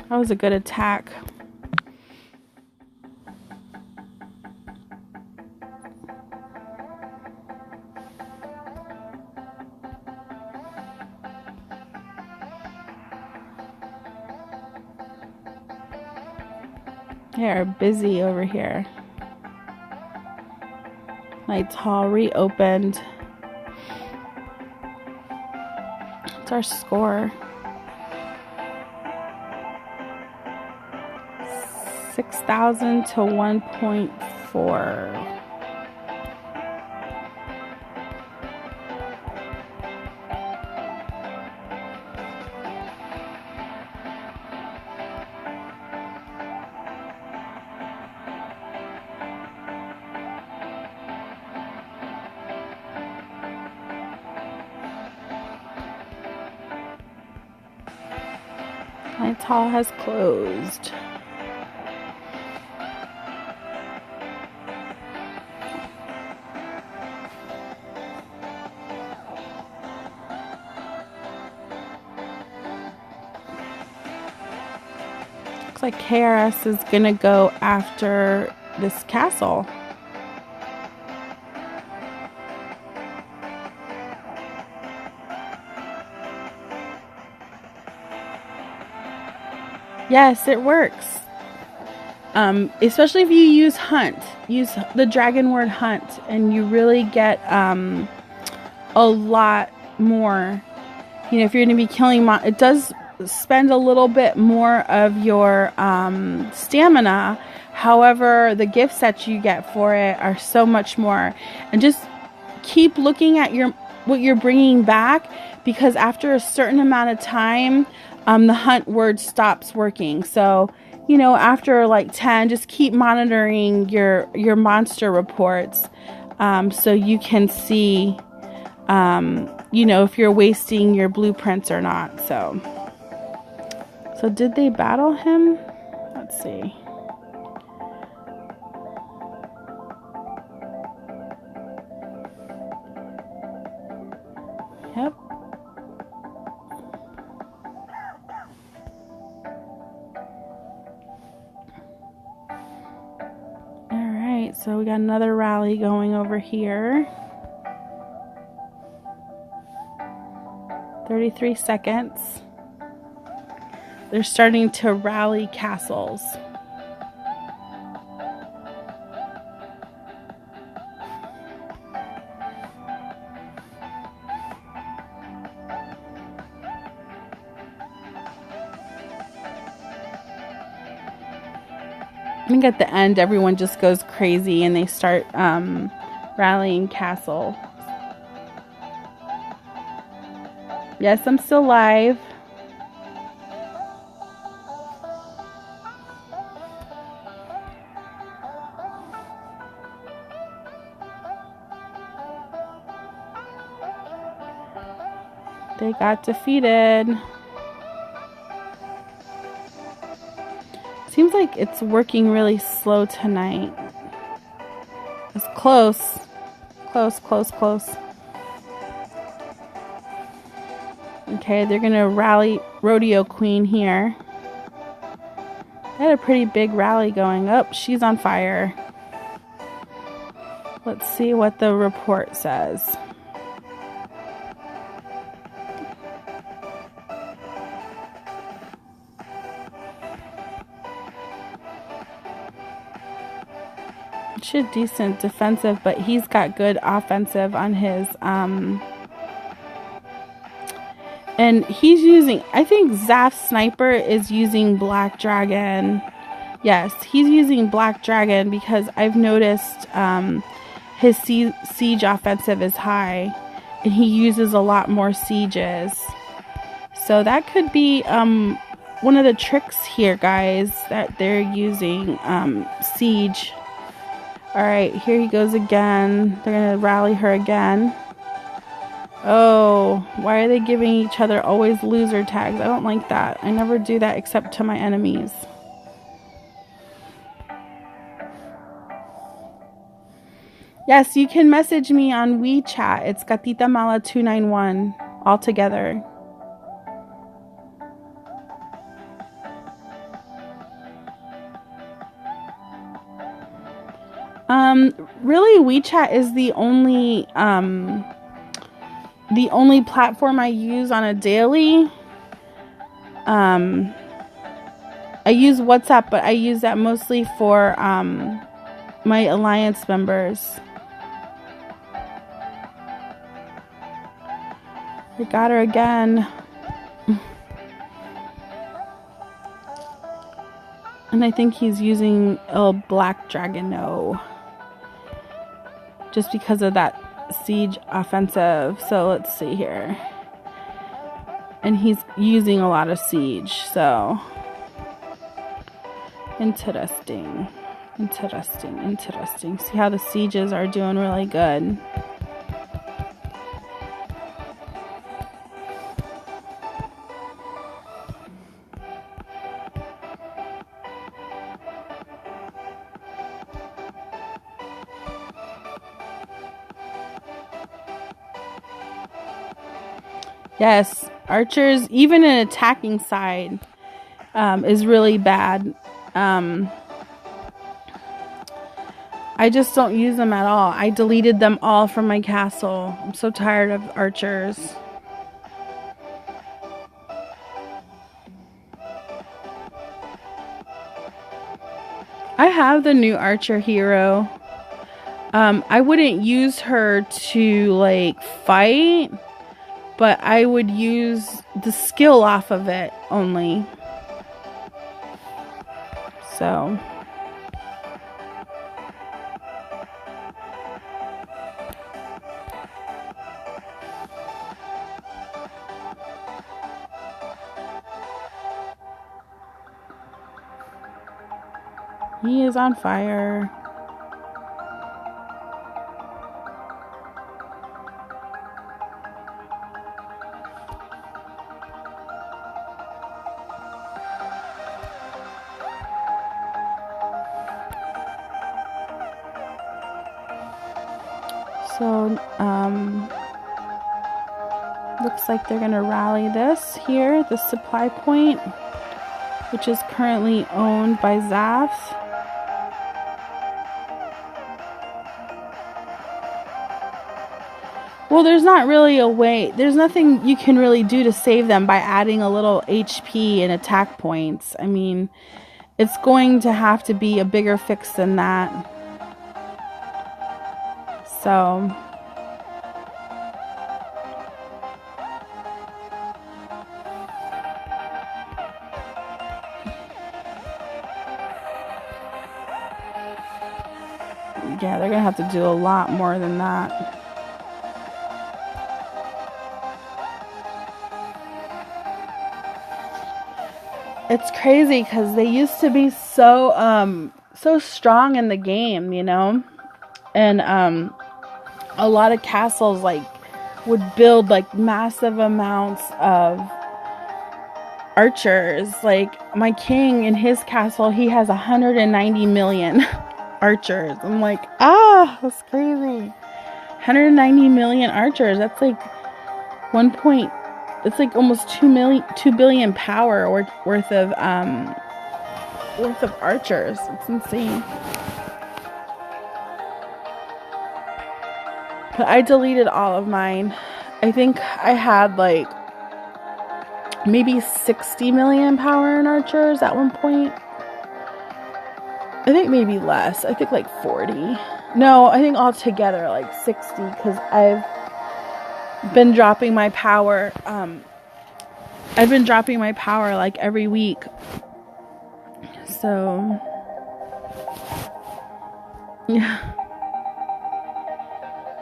That was a good attack. They are busy over here. Lights Hall reopened. What's our score? 6,000 to 1.4. Lights Hall has closed. Looks like KRS is gonna go after this castle. Yes, it works. Especially if you use hunt. Use the dragon word hunt, and you really get a lot more. You know, if you're going to be killing, it does spend a little bit more of your stamina. However, the gifts that you get for it are so much more. And just keep looking at what you're bringing back, because after a certain amount of time, the hunt word stops working. So, you know, after like 10, just keep monitoring your monster reports, so you can see, you know, if you're wasting your blueprints or not. So did they battle him? Let's see. Yep. Alright, so we got another rally going over here. 33 seconds. They're starting to rally castles. I think at the end everyone just goes crazy and they start rallying castle. Yes, I'm still live. They got defeated. Seems like it's working really slow tonight. It's close. Close, close, close. Okay, they're gonna rally Rodeo Queen here. They had a pretty big rally going. Oh, she's on fire. Let's see what the report says. Should decent defensive, but he's got good offensive on his and he's using, I think Zaf Sniper is using Black Dragon. Yes, he's using Black Dragon because I've noticed his siege offensive is high and he uses a lot more sieges. So that could be one of the tricks here, guys, that they're using siege. Alright, here he goes again. They're going to rally her again. Oh, why are they giving each other always loser tags? I don't like that. I never do that except to my enemies. Yes, you can message me on WeChat. It's Gatita Mala 291 all together. Really, WeChat is the only platform I use on a daily. I use WhatsApp, but I use that mostly for my alliance members. I got her again. And I think he's using a Black Dragon, no. Just because of that siege offensive. So let's see here. And he's using a lot of siege, so interesting. Interesting. See how the sieges are doing really good. Yes, archers, even an attacking side, is really bad. I just don't use them at all. I deleted them all from my castle. I'm so tired of archers. I have the new archer hero. I wouldn't use her to like fight, but I would use the skill off of it only. So he is on fire. So, looks like they're going to rally this here, the supply point, which is currently owned by Zaf. Well, there's not really a way, there's nothing you can really do to save them by adding a little HP and attack points. I mean, it's going to have to be a bigger fix than that. So, yeah, they're going to have to do a lot more than that. It's crazy because they used to be so strong in the game, you know? And a lot of castles like would build like massive amounts of archers. Like my king in his castle, he has 190 million archers. I'm like, that's crazy. 190 million archers. That's like it's like almost 2 billion power worth of archers. It's insane. But I deleted all of mine. I think I had like maybe 60 million power in archers at one point. I think maybe less. I think like 40. No, I think altogether like 60 because I've been dropping my power. I've been dropping my power like every week. So, yeah.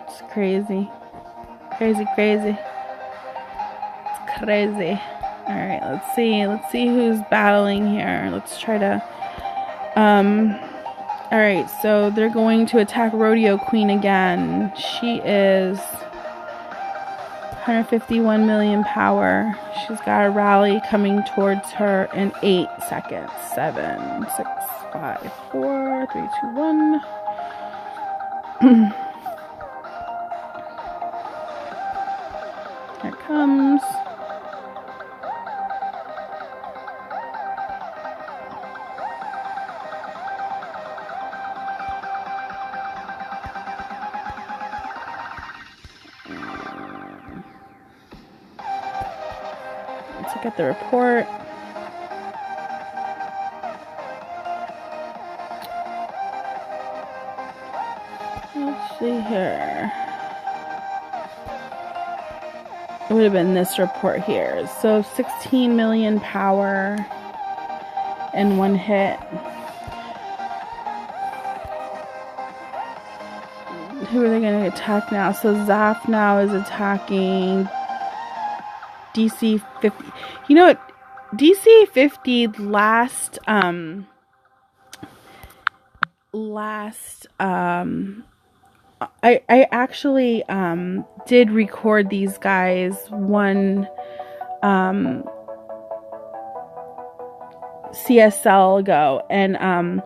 It's crazy. Crazy. It's crazy. Alright, let's see who's battling here. Let's try to alright, so they're going to attack Rodeo Queen again. She is 151 million power. She's got a rally coming towards her in 8 seconds. 7, 6, 5, 4, 3, 2, 1. Here it comes. Let's look at the report. Let's see here. It would have been this report here. So 16 million power in one hit. Who are they going to attack now? So Zaf now is attacking DC 50. You know what? DC 50 last I actually did record these guys one CSL ago, and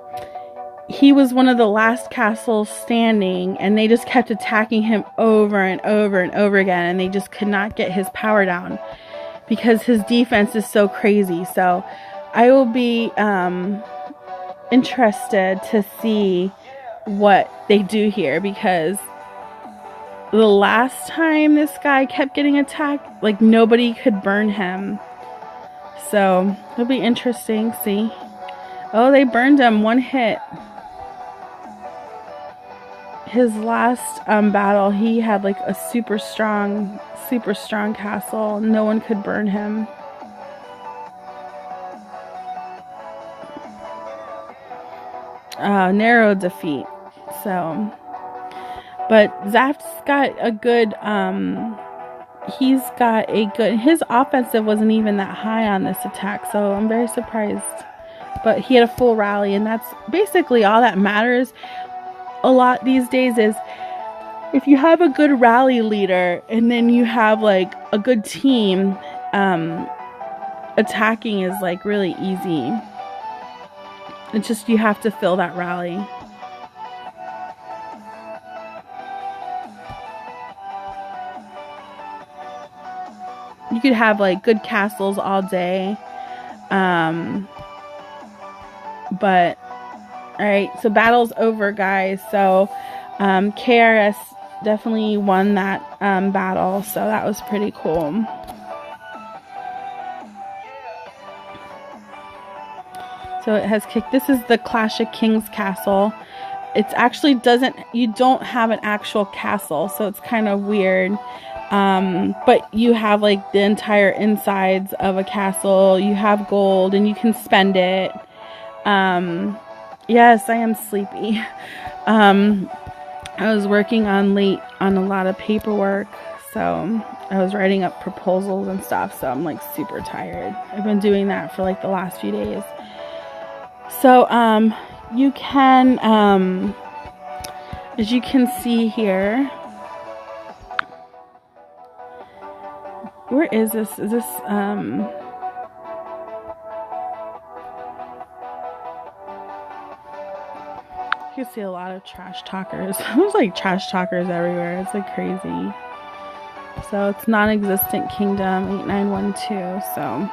he was one of the last castles standing, and they just kept attacking him over and over and over again, and they just could not get his power down because his defense is so crazy. So I will be interested to see what they do here, because the last time this guy kept getting attacked, like, nobody could burn him. So it'll be interesting. See, oh, they burned him. One hit. His last battle, he had like a super strong castle. No one could burn him. Narrow defeat. So, but Zaft's got a good, his offensive wasn't even that high on this attack, so I'm very surprised. But he had a full rally, and that's basically all that matters a lot these days. Is if you have a good rally leader and then you have like a good team, attacking is like really easy. It's just you have to fill that rally. You could have like good castles all day. But alright, so battle's over, guys. So KRS definitely won that battle, so that was pretty cool. So it has kicked. This is the Clash of Kings castle. It's actually you don't have an actual castle, so it's kind of weird. But you have like the entire insides of a castle. You have gold and you can spend it. Yes, I am sleepy. I was working late on a lot of paperwork, so I was writing up proposals and stuff, so I'm like super tired. I've been doing that for like the last few days. So, you can, as you can see here, where is this? Is this, you can see a lot of trash talkers. There's like trash talkers everywhere. It's like crazy. So it's non-existent kingdom 8912. So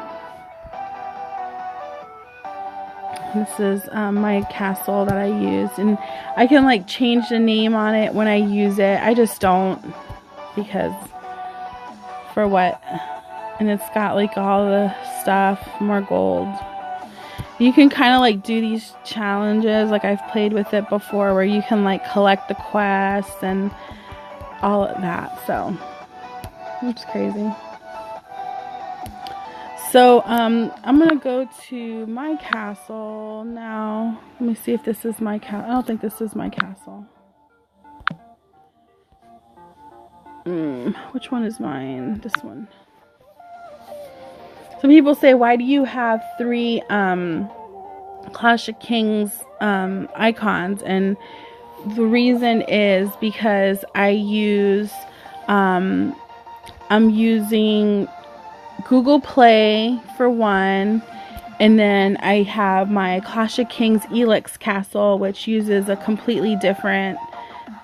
this is my castle that I use, and I can like change the name on it when I use it. I just don't, because for what? And it's got like all the stuff, more gold. You can kind of like do these challenges, like I've played with it before, where you can like collect the quests and all of that. So it's crazy. So I'm gonna go to my castle now. Let me see if this is my castle. I don't think this is my castle. Which one is mine? This one. Some people say, why do you have 3 Clash of Kings icons? And the reason is because I'm using Google Play for one, and then I have my Clash of Kings Elix castle, which uses a completely different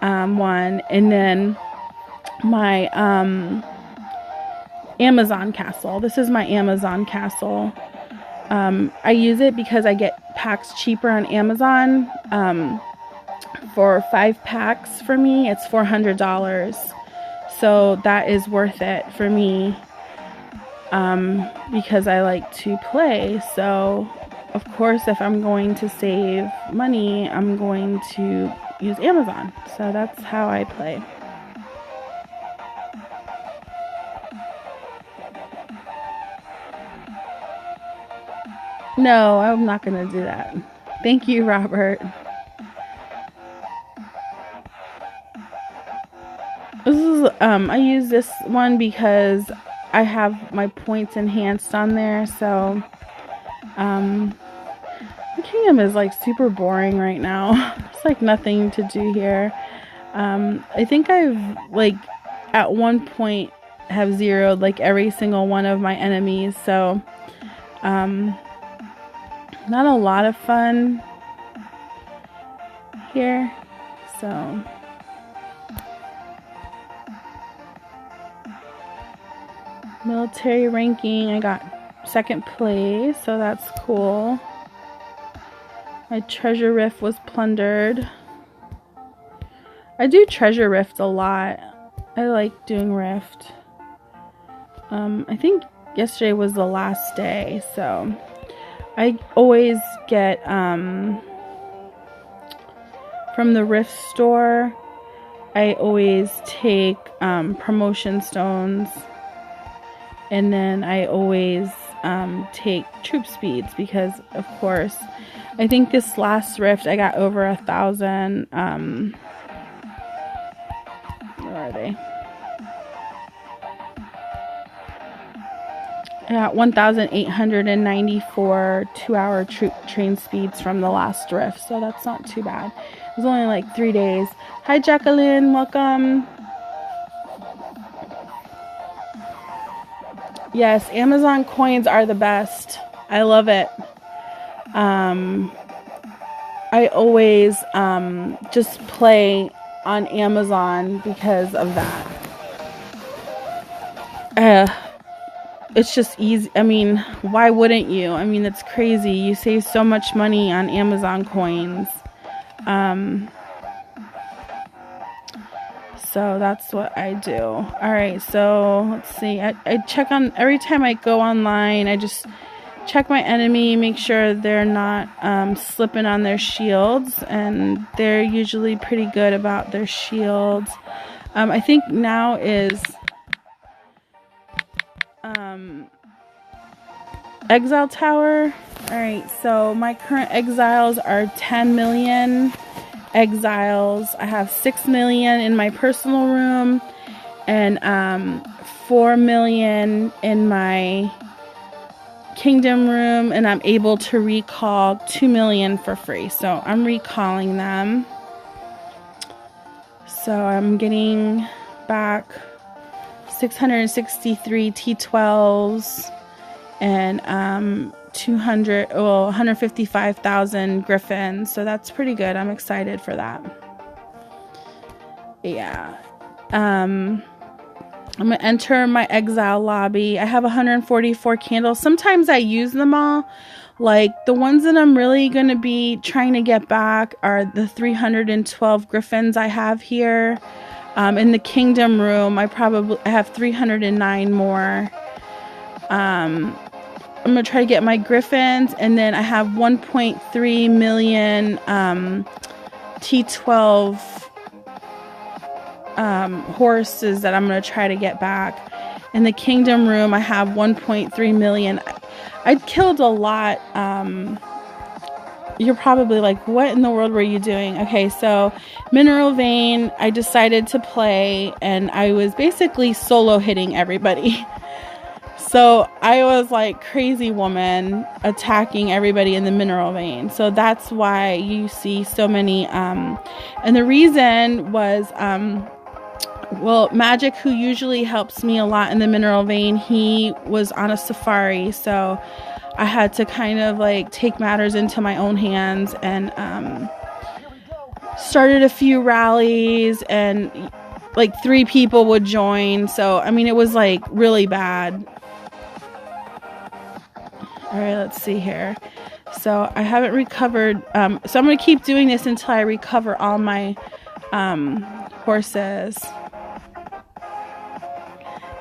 one, and then my Amazon castle. This is my Amazon castle. I use it because I get packs cheaper on Amazon. For 5 packs for me, it's $400. So that is worth it for me, because I like to play. So of course, if I'm going to save money, I'm going to use Amazon. So that's how I play. No, I'm not going to do that. Thank you, Robert. This is, I use this one because I have my points enhanced on there. So, the kingdom is like super boring right now. It's like nothing to do here. I think I've like at one point have zeroed like every single one of my enemies. So, not a lot of fun. here. So military ranking, I got 2nd place, so that's cool. My treasure rift was plundered. I do treasure rift a lot. I like doing rift. I think yesterday was the last day, so I always get from the rift store, I always take promotion stones, and then I always take troop speeds, because of course I think this last rift I got over 1,000 where are they? I got 1,894 2-hour troop train speeds from the last rift, so that's not too bad. It was only like 3 days. Hi Jacqueline, welcome. Yes, Amazon coins are the best. I love it. I always just play on Amazon because of that. It's just easy. I mean, why wouldn't you? I mean, it's crazy. You save so much money on Amazon coins. So that's what I do. All right, so let's see. I check on every time I go online. I just check my enemy, make sure they're not slipping on their shields, and they're usually pretty good about their shields. I think now is exile tower. All right, so my current exiles are 10 million exiles. I have 6 million in my personal room, and 4 million in my kingdom room, and I'm able to recall 2 million for free. So I'm recalling them. So I'm getting back 663 T12s and 155,000 griffins. So that's pretty good. I'm excited for that. Yeah. I'm going to enter my exile lobby. I have 144 candles. Sometimes I use them all. Like the ones that I'm really going to be trying to get back are the 312 griffins I have here. In the kingdom room, I have 309 more. I'm going to try to get my griffins, and then I have 1.3 million T12 horses that I'm going to try to get back. In the kingdom room, I have 1.3 million. I killed a lot. You're probably like, what in the world were you doing? Okay, so Mineral Vein, I decided to play, and I was basically solo hitting everybody. So I was like crazy woman attacking everybody in the Mineral Vein. So that's why you see so many. And the reason was, well, Magic, who usually helps me a lot in the Mineral Vein, he was on a safari. So I had to kind of like take matters into my own hands, and started a few rallies, and like 3 people would join. So, I mean, it was like really bad. All right, let's see here. So I haven't recovered. So I'm going to keep doing this until I recover all my horses.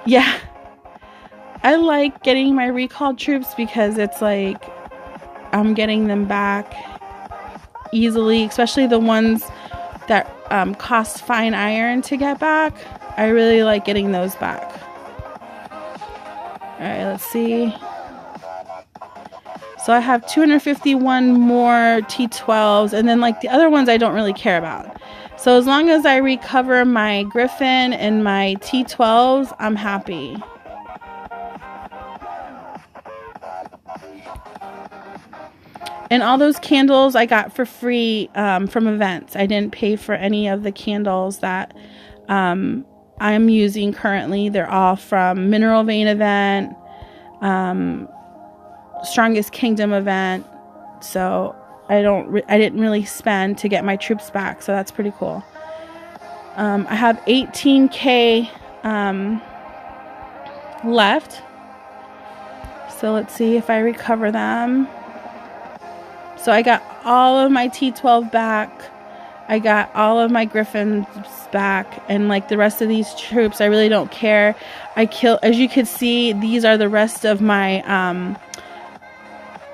Yeah. I like getting my recalled troops because it's like I'm getting them back easily, especially the ones that cost fine iron to get back. I really like getting those back. All right, let's see. So I have 251 more T12s, and then like the other ones I don't really care about. So as long as I recover my Griffin and my T12s, I'm happy. And all those candles I got for free from events. I didn't pay for any of the candles that I'm using currently. They're all from Mineral Vein event, Strongest Kingdom event. So I didn't really spend to get my troops back, so that's pretty cool. I have 18K left. So let's see if I recover them. So I got all of my T12 back. I got all of my Griffins back. And like the rest of these troops, I really don't care. I kill, as you can see, these are the rest of my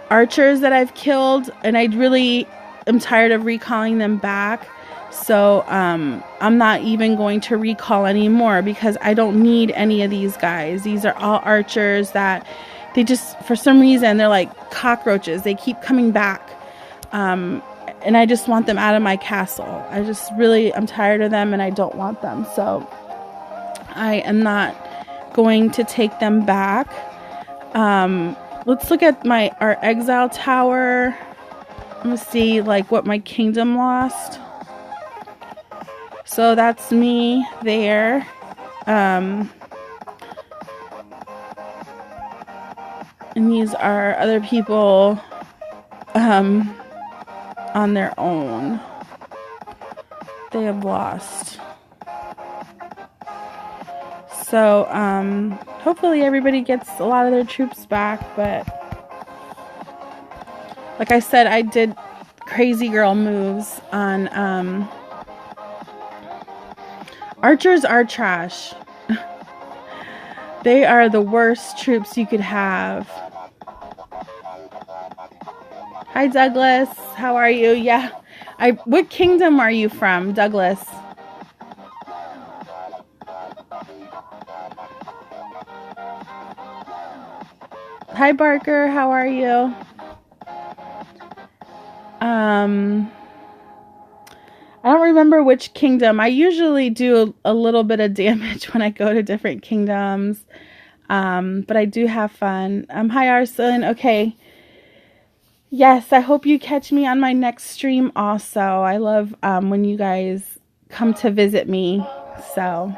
archers that I've killed. And I really am tired of recalling them back. So I'm not even going to recall anymore because I don't need any of these guys. These are all archers that they just, for some reason, they're like cockroaches. They keep coming back. And I just want them out of my castle. I'm tired of them and I don't want them. So I am not going to take them back. Let's look at our exile tower. I'm going to see like what my kingdom lost. So that's me there. And these are other people on their own. They have lost. So hopefully everybody gets a lot of their troops back. But like I said, I did crazy girl moves on... Archers are trash. They are the worst troops you could have. Hi, Douglas. How are you? Yeah. What kingdom are you from, Douglas? Hi, Barker. How are you? I don't remember which kingdom. I usually do a little bit of damage when I go to different kingdoms. But I do have fun. Hi, Arson. Okay. Yes, I hope you catch me on my next stream also. I love when you guys come to visit me. So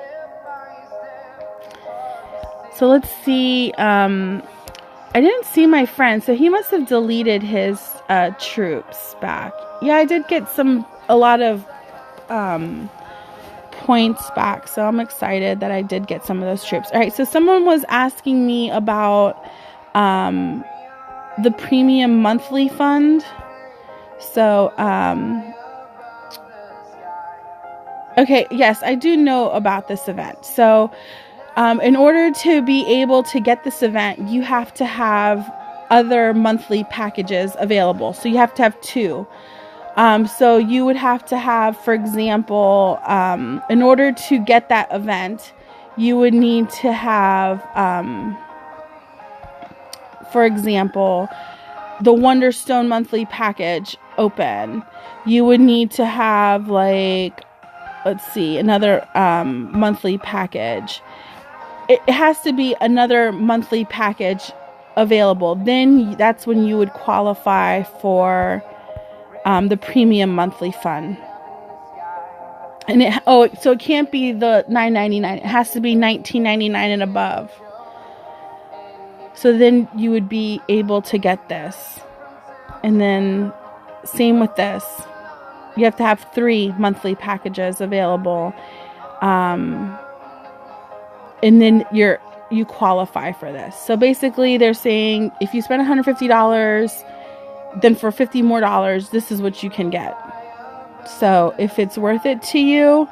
let's see. I didn't see my friend, so he must have deleted his troops back. Yeah, I did get a lot of points back, so I'm excited that I did get some of those troops. All right, so someone was asking me about the premium monthly fund. So okay, yes, I do know about this event. So in order to be able to get this event, you have to have other monthly packages available. So you have to have 2. So you would have to have, for example, in order to get that event, you would need to have, for example, the Wonderstone monthly package open. You would need to have, like, let's see, another monthly package. It has to be another monthly package available. Then that's when you would qualify for the premium monthly fund. And so it can't be the $9.99. It has to be $19.99 and above. So then you would be able to get this. And then same with this. You have to have 3 monthly packages available. And then you qualify for this. So basically they're saying if you spend $150, then for $50 more, this is what you can get. So if it's worth it to you,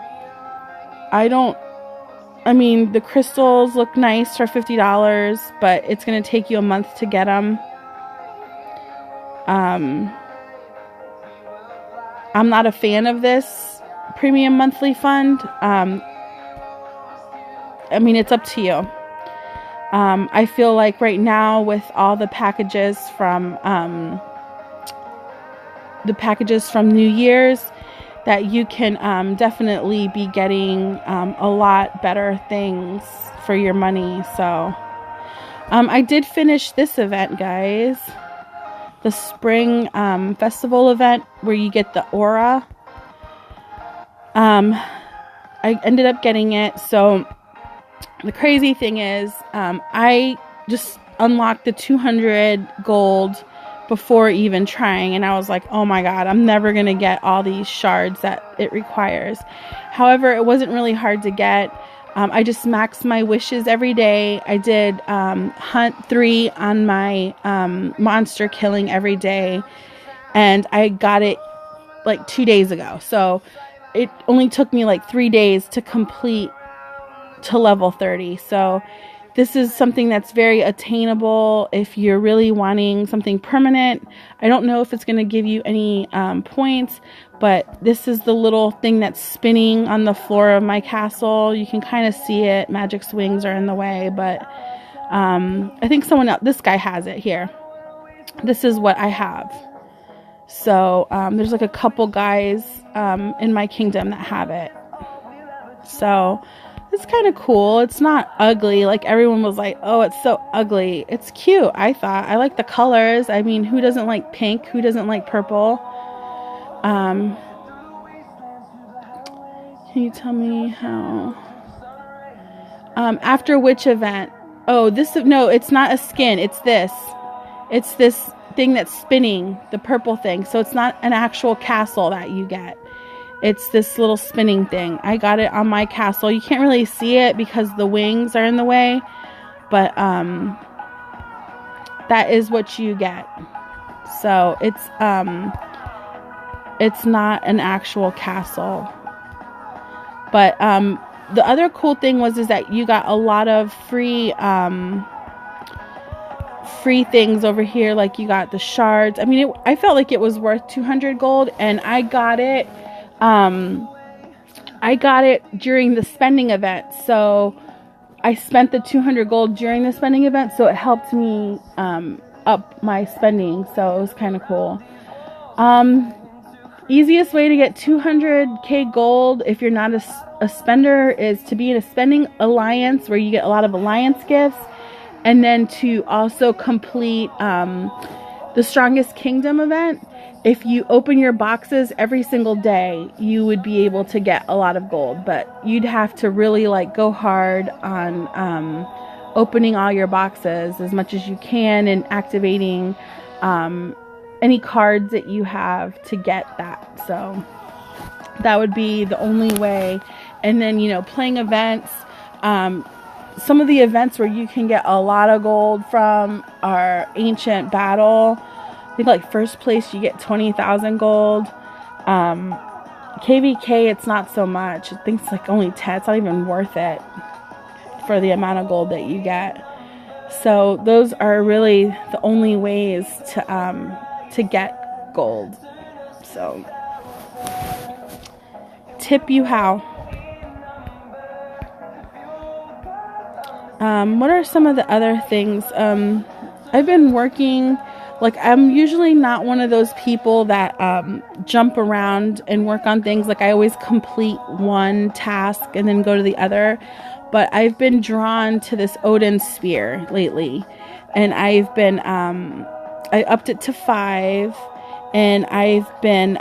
I mean, the crystals look nice for $50, but it's going to take you a month to get them. I'm not a fan of this premium monthly fund. I mean, it's up to you. I feel like right now with all the packages from New Year's, that you can definitely be getting a lot better things for your money. So I did finish this event, guys. The spring festival event where you get the aura. I ended up getting it. So the crazy thing is I just unlocked the 200 gold before even trying, and I was like, oh my god, I'm never gonna get all these shards that it requires. However, it wasn't really hard to get. I just maxed my wishes every day. I did hunt 3 on my monster killing every day, and I got it like 2 days ago. So it only took me like 3 days to complete to level 30. So this is something that's very attainable if you're really wanting something permanent. I don't know if it's going to give you any points, but this is the little thing that's spinning on the floor of my castle. You can kind of see it. Magic's wings are in the way, but I think someone else, this guy has it here. This is what I have. So there's like a couple guys in my kingdom that have it. So it's kind of cool. It's not ugly. Like everyone was like, oh, it's so ugly. It's cute, I thought. I like the colors. I mean, who doesn't like pink? Who doesn't like purple? Can you tell me how? After which event? Oh, no, it's not a skin. It's this. It's this thing that's spinning, the purple thing. So it's not an actual castle that you get. It's this little spinning thing. I got it on my castle. You can't really see it because the wings are in the way, but that is what you get. So it's not an actual castle. But the other cool thing is that you got a lot of free things over here. Like you got the shards. I mean, I felt like it was worth 200 gold, and I got it. I got it during the spending event, so I spent the 200 gold during the spending event, so it helped me up my spending, so it was kind of cool. Easiest way to get 200k gold if you're not a spender is to be in a spending alliance where you get a lot of alliance gifts, and then to also complete the Strongest Kingdom event. If you open your boxes every single day, you would be able to get a lot of gold, but you'd have to really like go hard on opening all your boxes as much as you can and activating any cards that you have to get that. So that would be the only way. And then, you know, playing events. Some of the events where you can get a lot of gold from are Ancient Battle. I think like first place you get 20,000 gold. KVK, it's not so much. I think it's like only 10. It's not even worth it for the amount of gold that you get. So those are really the only ways to get gold. So tip you how. What are some of the other things? I've been working. Like, I'm usually not one of those people that jump around and work on things. Like, I always complete one task and then go to the other. But I've been drawn to this Odin Spear lately. And I've been, I upped it to 5. And I've been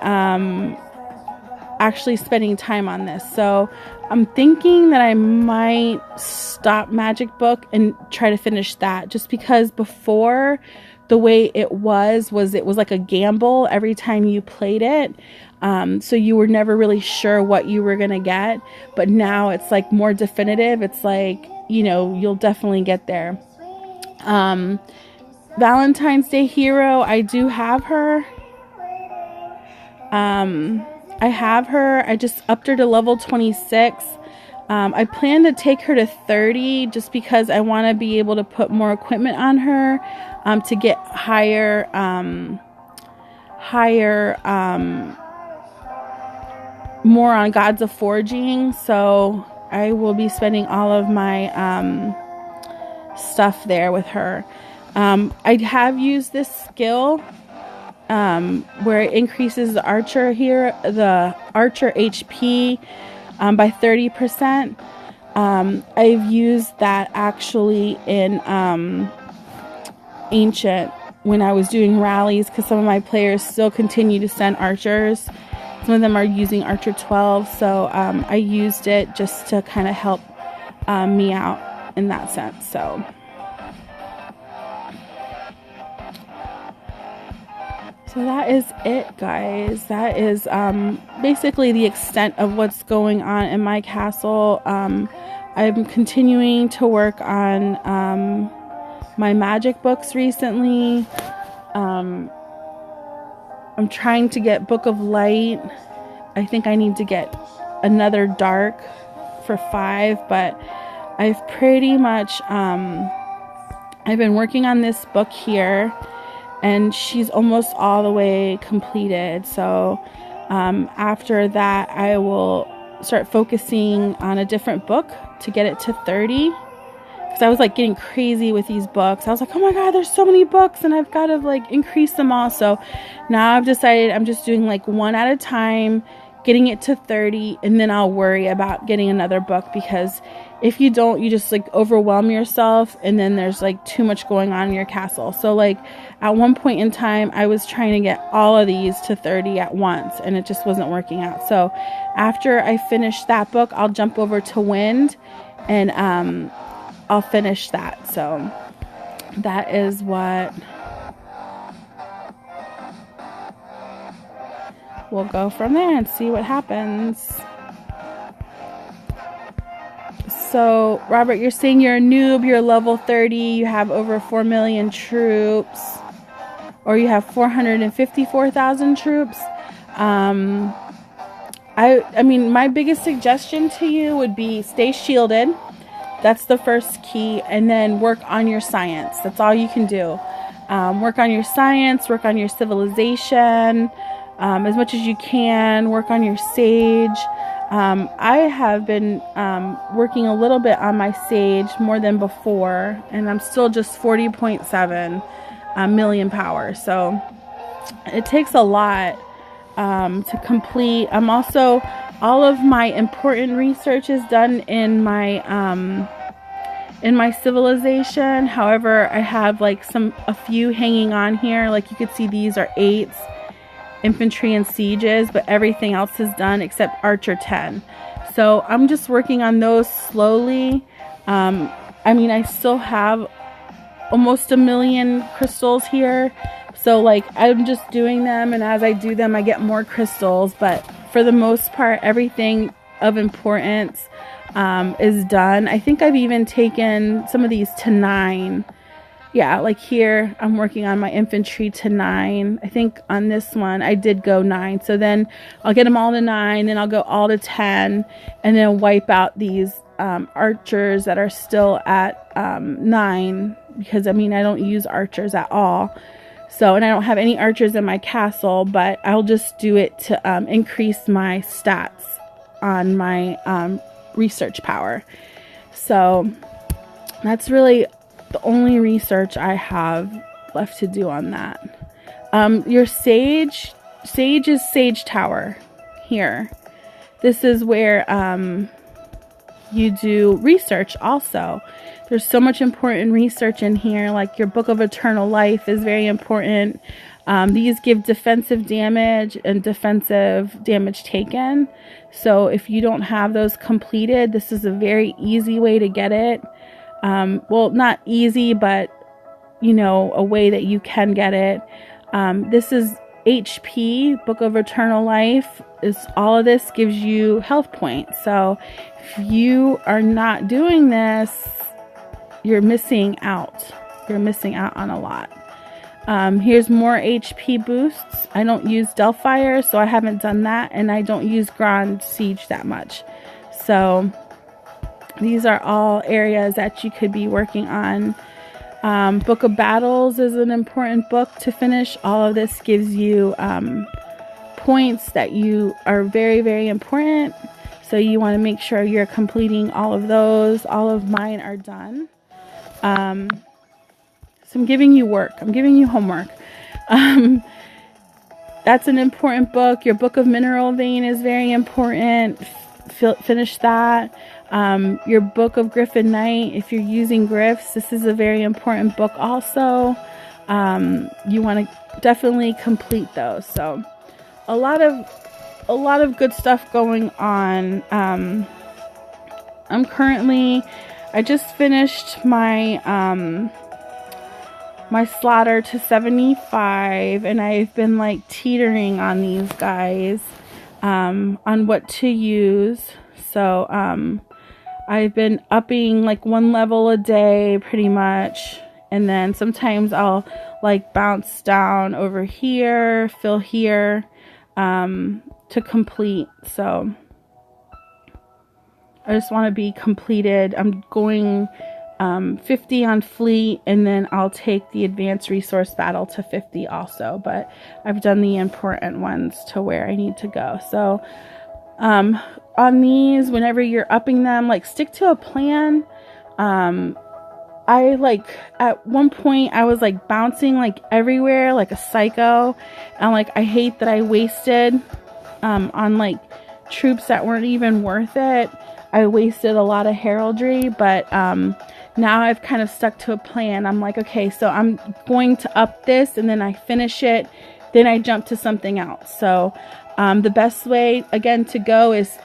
actually spending time on this. So I'm thinking that I might stop Magic Book and try to finish that. Just because before, the way it was like a gamble every time you played it. So you were never really sure what you were going to get. But now it's like more definitive. It's like, you know, you'll definitely get there. Valentine's Day Hero, I do have her. I have her. I just upped her to level 26. I plan to take her to 30 just because I want to be able to put more equipment on her to get higher more on Gods of Forging. So I will be spending all of my stuff there with her. I have used this skill where it increases the archer HP by 30%. I've used that actually in Ancient when I was doing rallies, because some of my players still continue to send archers. Some of them are using Archer 12, so I used it just to kind of help me out in that sense. So So that is it, guys. That is basically the extent of what's going on in my castle. I'm continuing to work on my magic books recently. I'm trying to get Book of Light. I think I need to get another dark for 5, but I've pretty much I've been working on this book here, and she's almost all the way completed. So after that, I will start focusing on a different book to get it to 30. Because I was like getting crazy with these books. I was like, oh my god, there's so many books and I've got to like increase them all. So now I've decided I'm just doing like one at a time, getting it to 30, and then I'll worry about getting another book, because if you don't, you just like overwhelm yourself, and then there's like too much going on in your castle. So like at one point in time, I was trying to get all of these to 30 at once, and it just wasn't working out. So after I finish that book, I'll jump over to Wind, and I'll finish that. So that is what we'll go from there and see what happens. So, Robert, you're saying you're a noob, you're level 30, you have over 4 million troops, or you have 454,000 troops. I mean, my biggest suggestion to you would be stay shielded. That's the first key, and then work on your science. That's all you can do. Work on your science, work on your civilization, as much as you can. Work on your sage. I have been working a little bit on my sage more than before, and I'm still just 40.7 million power. So it takes a lot to complete. I'm also, all of my important research is done in my civilization. However, I have like a few hanging on here. Like you could see, these are 8s, infantry and sieges, but everything else is done except archer 10. So I'm just working on those slowly. I mean, I still have almost 1 million crystals here. So like I'm just doing them, and as I do them, I get more crystals. But for the most part, everything of importance is done. I think I've even taken some of these to 9. Yeah, like here, I'm working on my infantry to 9. I think on this one, I did go 9. So then I'll get them all to 9, then I'll go all to 10, and then wipe out these archers that are still at 9. Because, I mean, I don't use archers at all. So, and I don't have any archers in my castle, but I'll just do it to increase my stats on my research power. So that's really the only research I have left to do on that. Your sage is Sage Tower here. This is where you do research also. There's so much important research in here, like your Book of Eternal Life is very important. These give defensive damage and defensive damage taken. So if you don't have those completed, this is a very easy way to get it. Well, not easy, but you know, a way that you can get it. This is HP, Book of Eternal Life. Is all of this gives you health points. So if you are not doing this, you're missing out. You're missing out on a lot. Here's more HP boosts. I don't use Delphier, so I haven't done that, and I don't use Grand Siege that much. So these are all areas that you could be working on. Book of Battles is an important book to finish. All of this gives you points that you are very, very important. So you want to make sure you're completing all of those. All of mine are done. So I'm giving you work. I'm giving you homework. That's an important book. Your Book of Mineral Vein is very important. Finish that. Your Book of Griffin Knight, if you're using Griffs, this is a very important book also. You want to definitely complete those. So a lot of good stuff going on. I just finished my my slaughter to 75, and I've been like teetering on these guys on what to use. So I've been upping like 1 level a day pretty much, and then sometimes I'll like bounce down over here, fill here to complete. So I just want to be completed. I'm going 50 on fleet, and then I'll take the advanced resource battle to 50 also, but I've done the important ones to where I need to go. So on these, whenever you're upping them, like stick to a plan. I like at one point I was like bouncing like everywhere like a psycho, and like I hate that I wasted on like troops that weren't even worth it. I wasted a lot of heraldry, but now I've kind of stuck to a plan. I'm like, okay, so I'm going to up this, and then I finish it, then I jump to something else. So the best way again to go is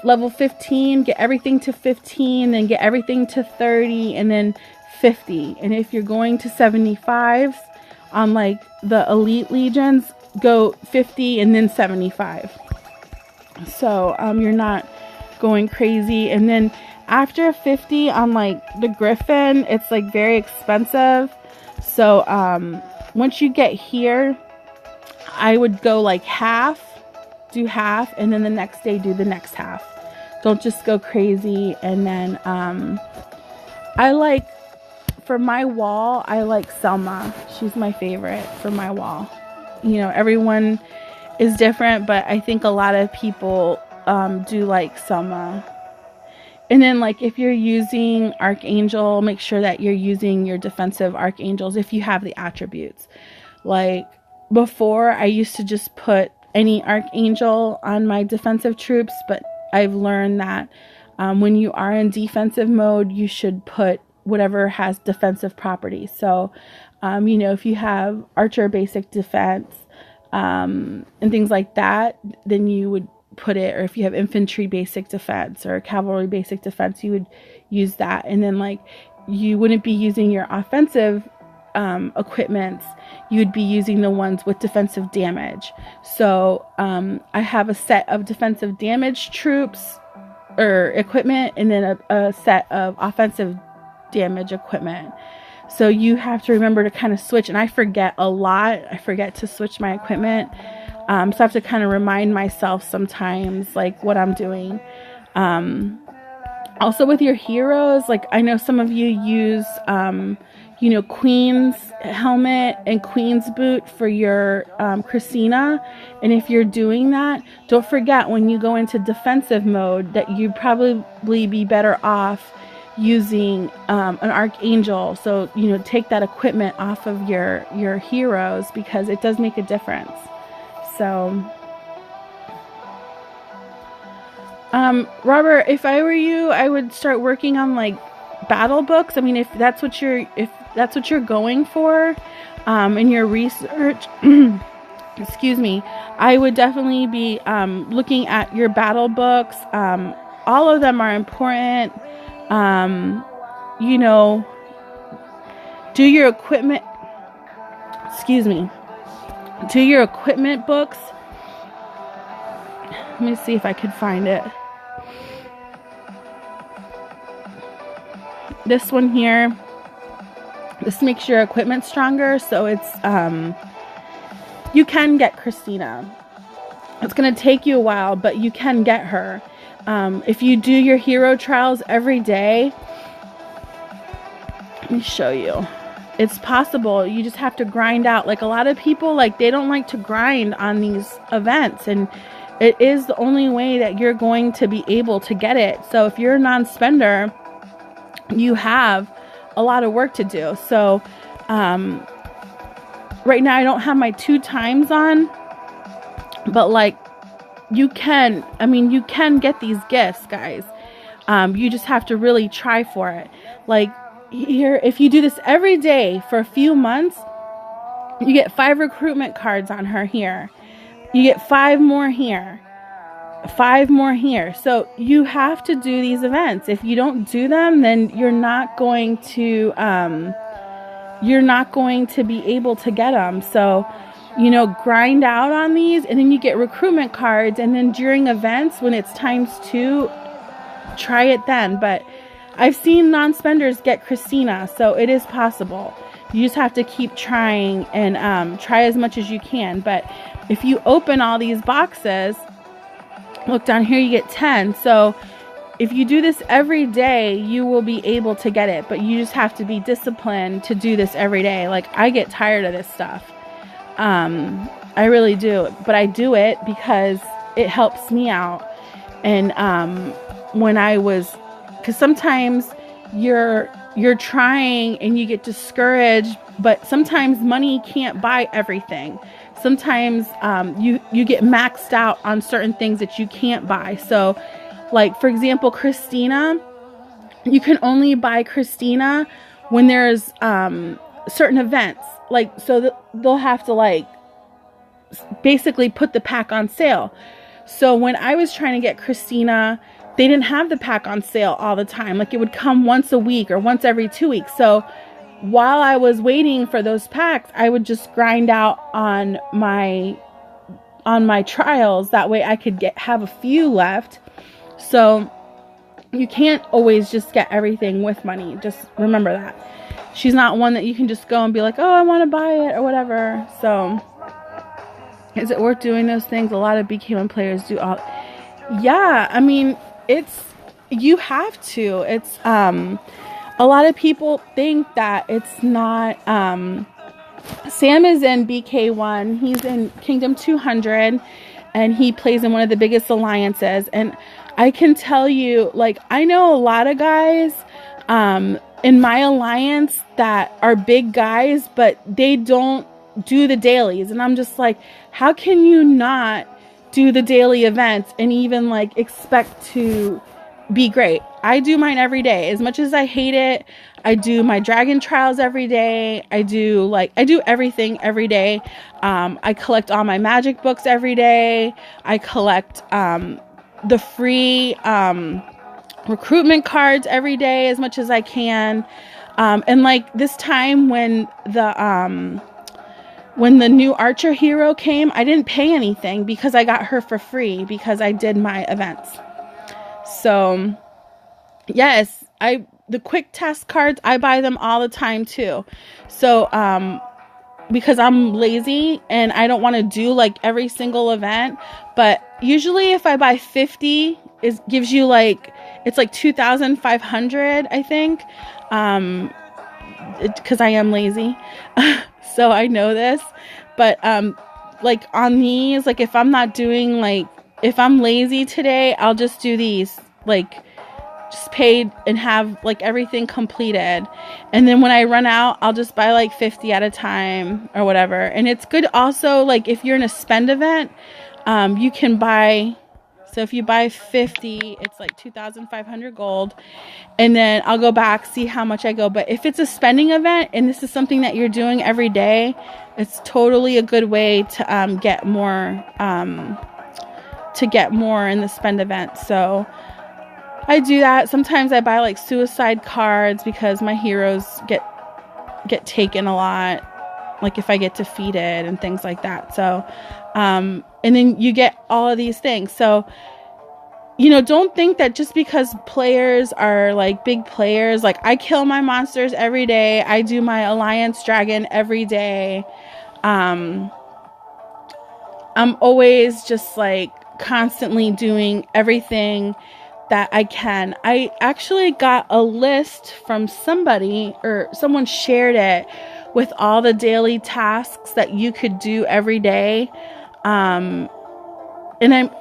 level 15, get everything to 15, then get everything to 30, and then 50. And if you're going to 75s on like the elite legions, go 50 and then 75. So you're not going crazy. And then after 50 on like the Griffin, it's like very expensive. So once you get here, I would go like half, do half, and then the next day do the next half. Don't just go crazy. And then I like, for my wall, I like Selma. She's my favorite for my wall. You know, everyone is different, but I think a lot of people do like Selma. And then like if you're using Archangel, make sure that you're using your defensive Archangels if you have the attributes. Like before, I used to just put any Archangel on my defensive troops, but I've learned that when you are in defensive mode, you should put whatever has defensive properties. So, you know, if you have Archer basic defense and things like that, then you would put it, or if you have infantry basic defense or cavalry basic defense, you would use that. And then like you wouldn't be using your offensive equipments, you would be using the ones with defensive damage. So I have a set of defensive damage troops or equipment, and then a set of offensive damage equipment. So you have to remember to kind of switch, and I forget a lot. I forget to switch my equipment. So I have to kind of remind myself sometimes like what I'm doing. Also with your heroes, like I know some of you use you know, Queen's helmet and Queen's boot for your Christina. And if you're doing that, don't forget when you go into defensive mode that you'd probably be better off using an Archangel. So, you know, take that equipment off of your heroes, because it does make a difference. So, Robert, if I were you, I would start working on like battle books. I mean, if that's what you're going for in your research, excuse me, I would definitely be looking at your battle books. All of them are important. You know, do your equipment, excuse me, do your equipment books. Let me see if I could find it. This one here, this makes your equipment stronger. So it's, you can get Christina. It's going to take you a while, but you can get her. If you do your hero trials every day, let me show you. It's possible. You just have to grind out. Like a lot of people, like they don't like to grind on these events, and it is the only way that you're going to be able to get it. So if you're a non-spender, you have a lot of work to do. So right now I don't have my 2 times on, but like you can get these gifts, guys. You just have to really try for it. Like here, if you do this every day for a few months, you get 5 recruitment cards on her here. You get 5 more here. 5 more here. So you have to do these events. If you don't do them, then you're not going to you're not going to be able to get them. So, you know, grind out on these, and then you get recruitment cards, and then during events when it's ×2, try it then. But I've seen non-spenders get Christina, so it is possible. You just have to keep trying and try as much as you can. But if you open all these boxes, look down here, you get 10. So if you do this every day, you will be able to get it. But you just have to be disciplined to do this every day. Like, I get tired of this stuff. I really do. But I do it because it helps me out. And because sometimes you're trying and you get discouraged, but sometimes money can't buy everything. Sometimes you get maxed out on certain things that you can't buy. So, like, for example, Christina, you can only buy Christina when there's certain events. Like, so they'll have to, like, basically put the pack on sale. So when I was trying to get Christina, they didn't have the pack on sale all the time. Like, it would come once a week or once every 2 weeks. So while I was waiting for those packs, I would just grind out on my trials. That way I could have a few left. So you can't always just get everything with money. Just remember that. She's not one that you can just go and be like, oh, I want to buy it or whatever. So is it worth doing those things? A lot of BK1 players do all. Yeah, I mean, you have to. It's a lot of people think that it's not. Sam is in BK1. He's in Kingdom 200, and he plays in one of the biggest alliances. And I can tell you, like, I know a lot of guys in my alliance that are big guys, but they don't do the dailies. And I'm just like, how can you not do the daily events and even, like, expect to be great? I do mine every day. As much as I hate it, I do my dragon trials every day. I do everything every day. I collect all my magic books every day. I collect the free recruitment cards every day as much as I can. And like this time when the new Archer hero came, I didn't pay anything because I got her for free because I did my events. So yes, the quick test cards, I buy them all the time too. So because I'm lazy and I don't want to do like every single event, but usually if I buy 50, it gives you like, it's like 2,500, I think, because I am lazy. So I know this, but like on these, like if I'm not doing, like if I'm lazy today, I'll just do these, like just paid and have like everything completed. And then when I run out, I'll just buy like 50 at a time or whatever. And it's good also, like if you're in a spend event, you can buy, so if you buy 50, it's like 2,500 gold. And then I'll go back, see how much I go. But if it's a spending event and this is something that you're doing every day, it's totally a good way to get more in the spend event. So I do that. Sometimes I buy like suicide cards because my heroes get taken a lot, like if I get defeated and things like that. So and then you get all of these things. So, you know, don't think that just because players are like big players, like I kill my monsters every day. I do my Alliance Dragon every day. I'm always just like constantly doing everything that I can. I actually got a list from somebody, or someone shared it, with all the daily tasks that you could do every day. And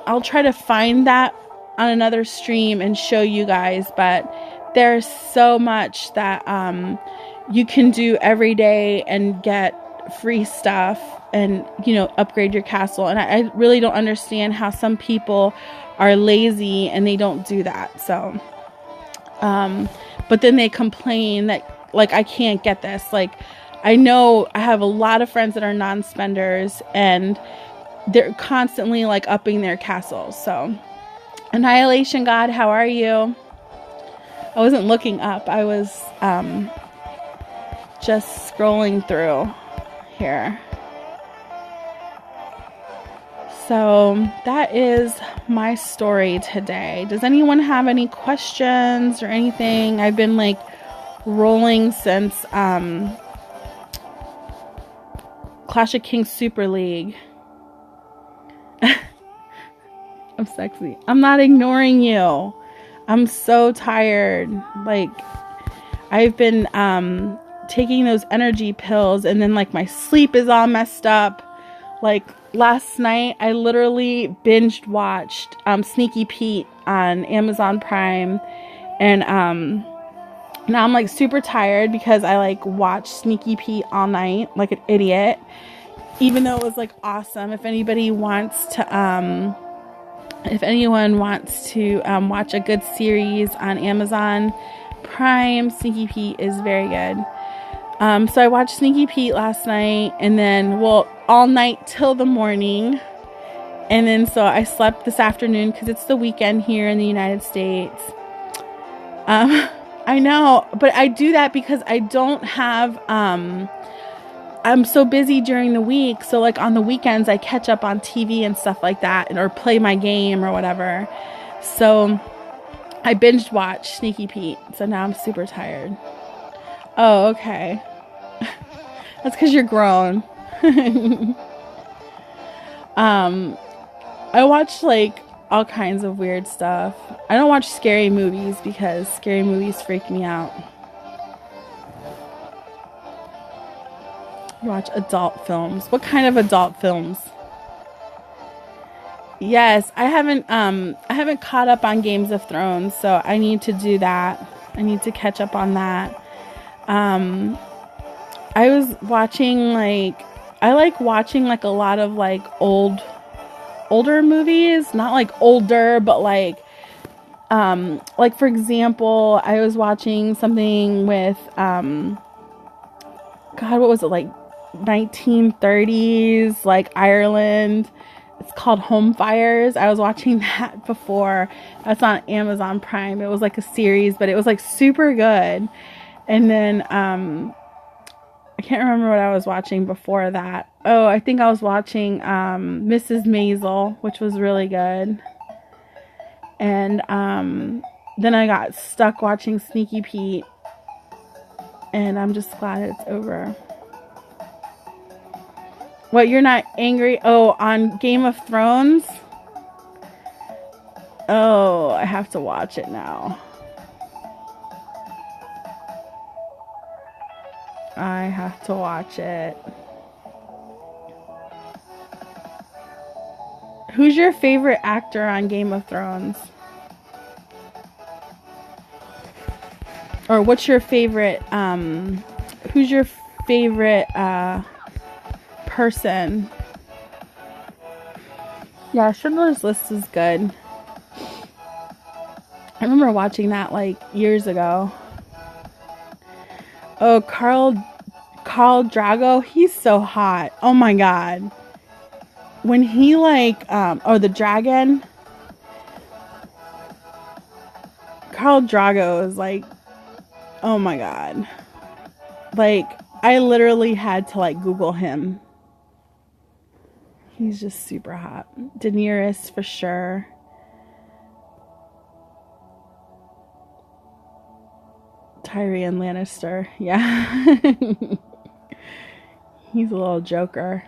I'll try to find that on another stream and show you guys, but there's so much that you can do every day and get free stuff and, you know, upgrade your castle. And I really don't understand how some people are lazy and they don't do that. So but then they complain that, like, I can't get this. Like, I know I have a lot of friends that are non-spenders and they're constantly like upping their castles. So Annihilation God, how are you? I wasn't looking up. I was just scrolling through here. So that is my story today. Does anyone have any questions or anything? I've been like rolling since Clash of Kings Super League. I'm sexy. I'm not ignoring you. I'm so tired. Like, I've been taking those energy pills, and then like my sleep is all messed up. Like last night I literally binge watched Sneaky Pete on Amazon Prime, and now I'm like super tired because I like watched Sneaky Pete all night like an idiot, even though it was like awesome. If anyone wants to watch a good series on Amazon Prime, Sneaky Pete is very good. So I watched Sneaky Pete last night, and then, all night till the morning. And then, so I slept this afternoon because it's the weekend here in the United States. I know, but I do that because I don't have, I'm so busy during the week. So like on the weekends, I catch up on TV and stuff like that, or play my game or whatever. So I binged watched Sneaky Pete. So now I'm super tired. Oh, okay. That's because you're grown. I watch like all kinds of weird stuff. I don't watch scary movies because scary movies freak me out. I watch adult films. What kind of adult films? Yes, I haven't caught up on Games of Thrones, so I need to do that. I need to catch up on that. I was watching I like watching like a lot of like older movies, not like older, but like for example, I was watching something with God, what was it, like 1930s, like Ireland. It's called Home Fires. I was watching that before. That's on Amazon Prime. It was like a series, but it was like super good. And then I can't remember what I was watching before that. Oh, I think I was watching Mrs. Maisel, which was really good. And then I got stuck watching Sneaky Pete. And I'm just glad it's over. What, you're not angry? Oh, on Game of Thrones? Oh, I have to watch it now. I have to watch it. Who's your favorite actor on Game of Thrones? Or what's your favorite, who's your favorite, person? Yeah, Schindler's List is good. I remember watching that like years ago. Oh, Carl Drago, he's so hot. Oh my god. When he like the dragon. Carl Drago is like, oh my god. Like, I literally had to like Google him. He's just super hot. Daenerys for sure. Tyrion Lannister. Yeah. He's a little joker.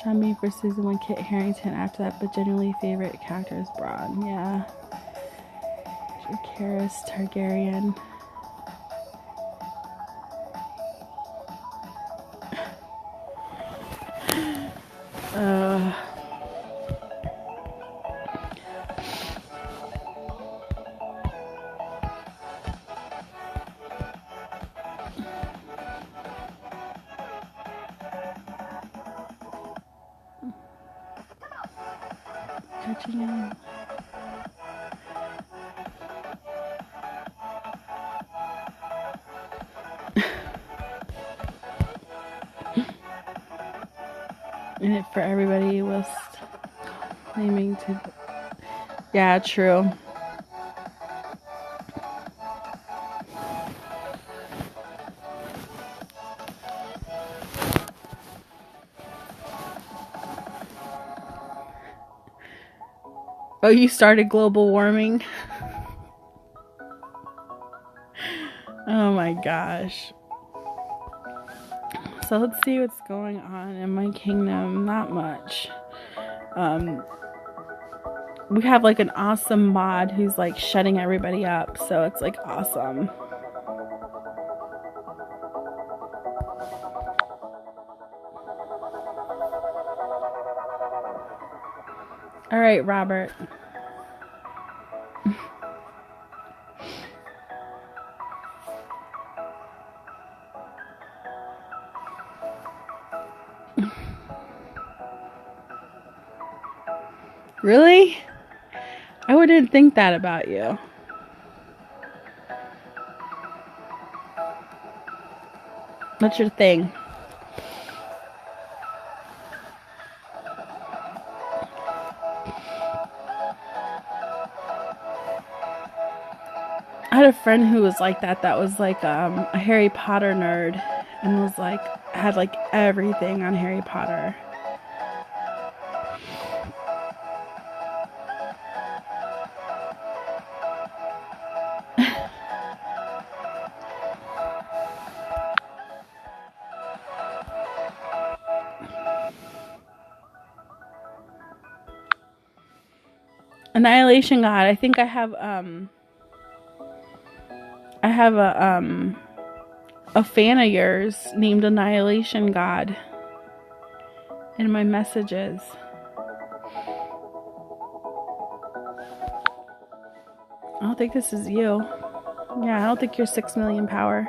Sean Bean for season 1, Kit Harington after that, but generally favorite character is Bronn. Yeah. Dracarys Targaryen. Catching him. In it for everybody was claiming to. Yeah, true. Oh, you started global warming? Oh my gosh. So let's see what's going on in my kingdom. Not much. We have like an awesome mod who's like shutting everybody up, so it's like awesome. All right, Robert. Really? I wouldn't think that about you. What's your thing? I had a friend who was like that was like a Harry Potter nerd and was like had like everything on Harry Potter. Annihilation God. I think I have a fan of yours named Annihilation God in my messages. I don't think this is you. Yeah, I don't think you're 6 million power.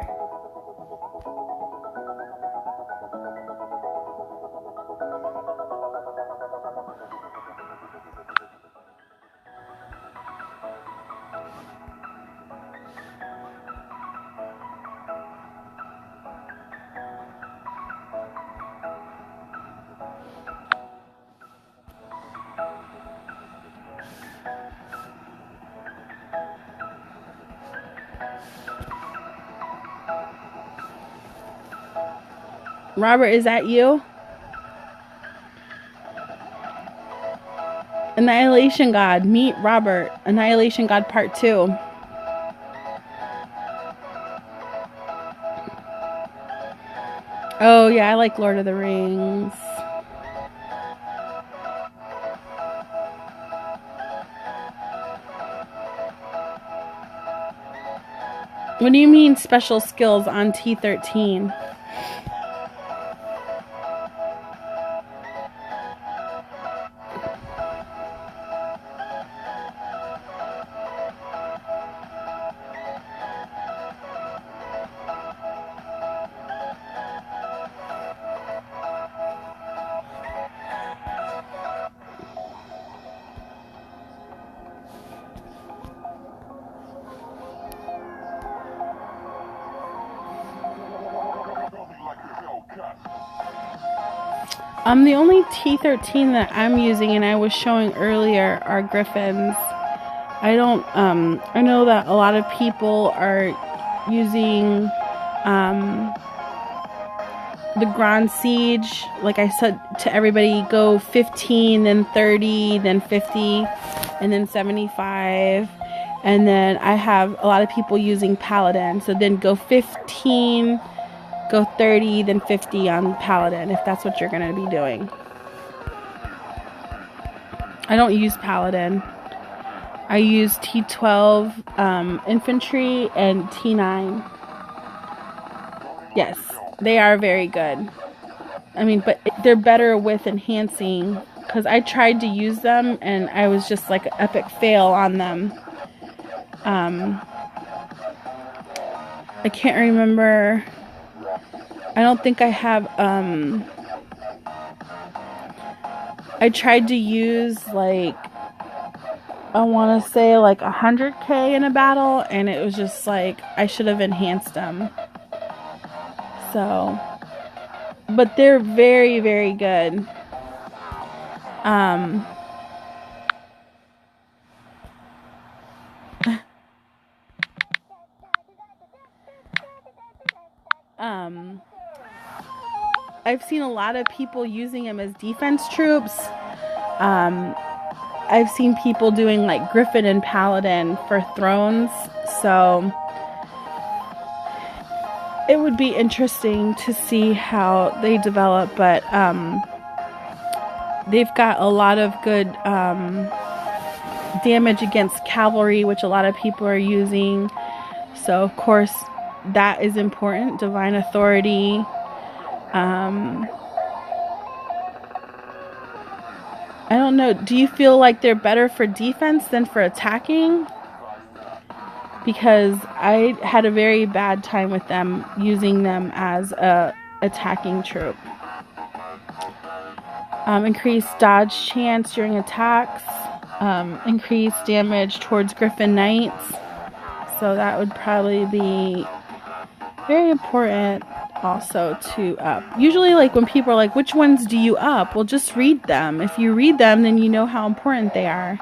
Robert, is that you? Annihilation God. Meet Robert. Annihilation God Part 2. Oh, yeah, I like Lord of the Rings. What do you mean special skills on T13? The only T13 that I'm using and I was showing earlier are griffins. I know that a lot of people are using the Grand Siege. Like I said to everybody, go 15, then 30, then 50, and then 75. And then I have a lot of people using Paladin. So then go 15, go 30, then 50 on Paladin, if that's what you're going to be doing. I don't use Paladin. I use T12 infantry and T9. Yes, they are very good. I mean, but they're better with enhancing, because I tried to use them and I was just like an epic fail on them. I can't remember. I don't think I have, I tried to use like, I want to say like 100k in a battle, and it was just like, I should have enhanced them. So, but they're very, very good. I've seen a lot of people using them as defense troops. I've seen people doing like Griffin and Paladin for thrones, so it would be interesting to see how they develop, but they've got a lot of good damage against cavalry, which a lot of people are using. So of course that is important. Divine authority. I don't know. Do you feel like they're better for defense than for attacking? Because I had a very bad time with them using them as a attacking troop. Increased dodge chance during attacks. Increased damage towards Griffin Knights. So that would probably be very important also to up. Usually, like when people are like, which ones do you up? Well, just read them. If you read them, then you know how important they are.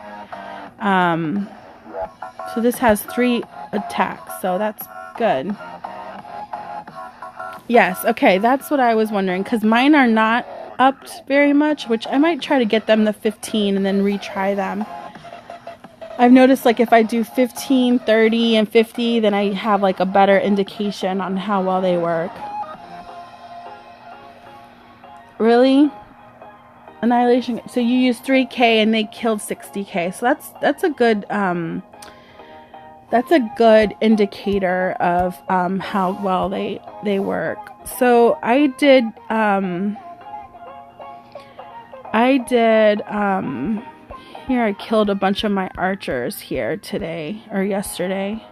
So this has 3 attacks, so that's good. Yes, okay, that's what I was wondering, because mine are not upped very much, which I might try to get them to 15 and then retry them. I've noticed like if I do 15, 30, and 50, then I have like a better indication on how well they work. Really? Annihilation. So you use 3k and they killed 60k. So that's a good indicator of how well they work. So I did here I killed a bunch of my archers here today or yesterday.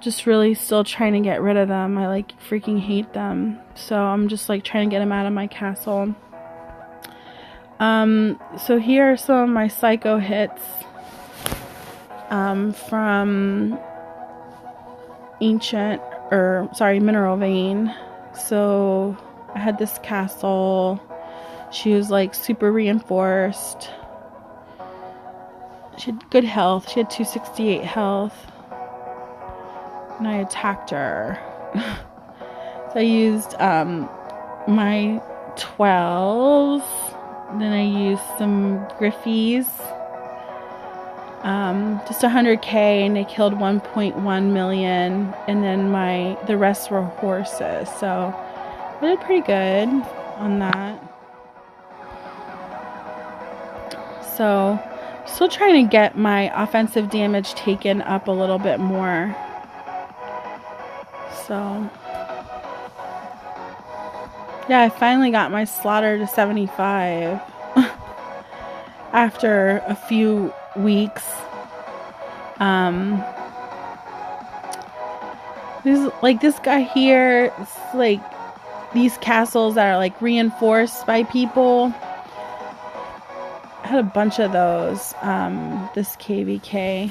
Just really still trying to get rid of them. I like freaking hate them. So I'm just like trying to get them out of my castle. So here are some of my psycho hits from Mineral Vein. So I had this castle. She was like super reinforced. She had good health. She had 268 health. And I attacked her. So I used my 12s. Then I used some Griffies. Just 100k, and they killed 1.1 million. And then the rest were horses. So I did pretty good on that. So still trying to get my offensive damage taken up a little bit more. So yeah, I finally got my slaughter to 75 after a few weeks. This guy here, it's like these castles that are like reinforced by people. I had a bunch of those. This KVK.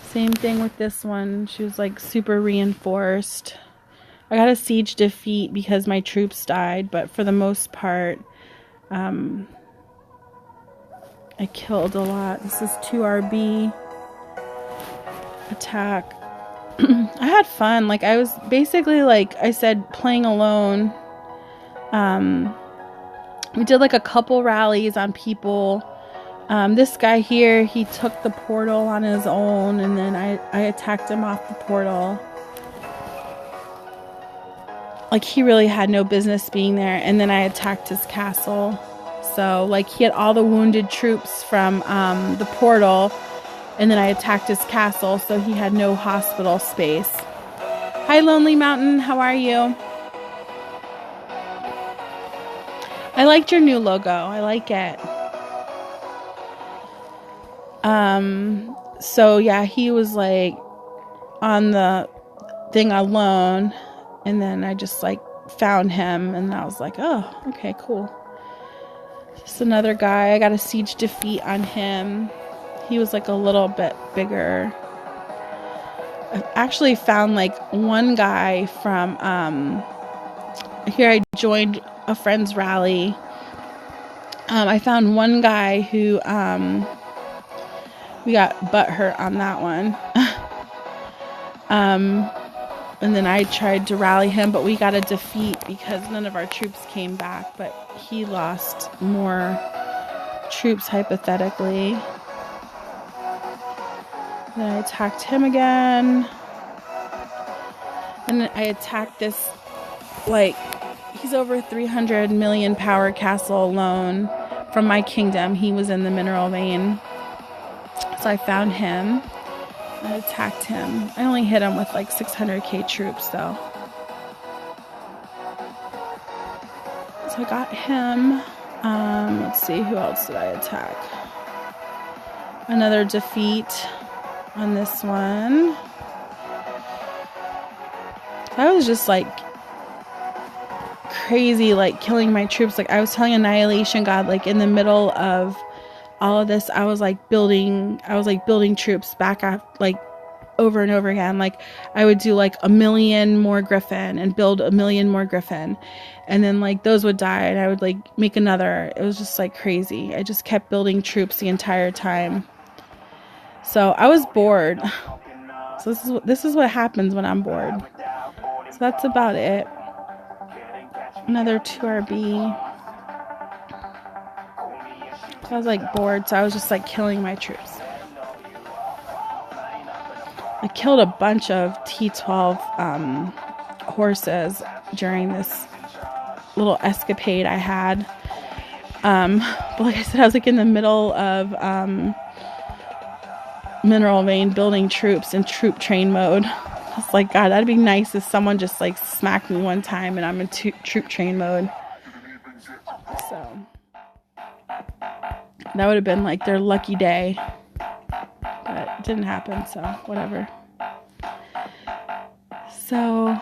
Same thing with this one. She was like super reinforced. I got a siege defeat because my troops died, but for the most part, I killed a lot. This is 2RB attack. I had fun. Like I was basically, like I said, playing alone. We did like a couple rallies on people. This guy here, he took the portal on his own, and then I attacked him off the portal. Like he really had no business being there, and then I attacked his castle. So like he had all the wounded troops from the portal, and then I attacked his castle, so he had no hospital space. Hi Lonely Mountain, how are you? I liked your new logo. I like it. So yeah, he was like on the thing alone, and then I just like found him, and I was like, oh, okay, cool. Just another guy. I got a siege defeat on him. He was like a little bit bigger. I actually found like one guy from here. I joined a friend's rally. I found one guy who we got butthurt on that one. And then I tried to rally him, but we got a defeat because none of our troops came back, but he lost more troops hypothetically. Then I attacked him again. And then I attacked this, like, he's over 300 million power castle alone from my kingdom. He was in the mineral vein. So I found him. I attacked him. I only hit him with like 600k troops though. So I got him. Let's see, who else did I attack? Another defeat on this one. I was just like crazy, like killing my troops. Like I was telling Annihilation God, like in the middle of all of this, I was like building troops back up, like over and over again. Like I would do like 1,000,000 more Griffin and build 1,000,000 more Griffin, and then like those would die and I would like make another. It was just like crazy. I just kept building troops the entire time. So I was bored. So this is what happens when I'm bored. So that's about it. Another 2RB. I was like bored, so I was just like killing my troops. I killed a bunch of T12 horses during this little escapade I had. But like I said, I was like in the middle of mineral vein building troops in troop train mode. I was like, God, that'd be nice if someone just like smacked me one time and I'm in troop train mode. So that would have been like their lucky day, but it didn't happen, so whatever. So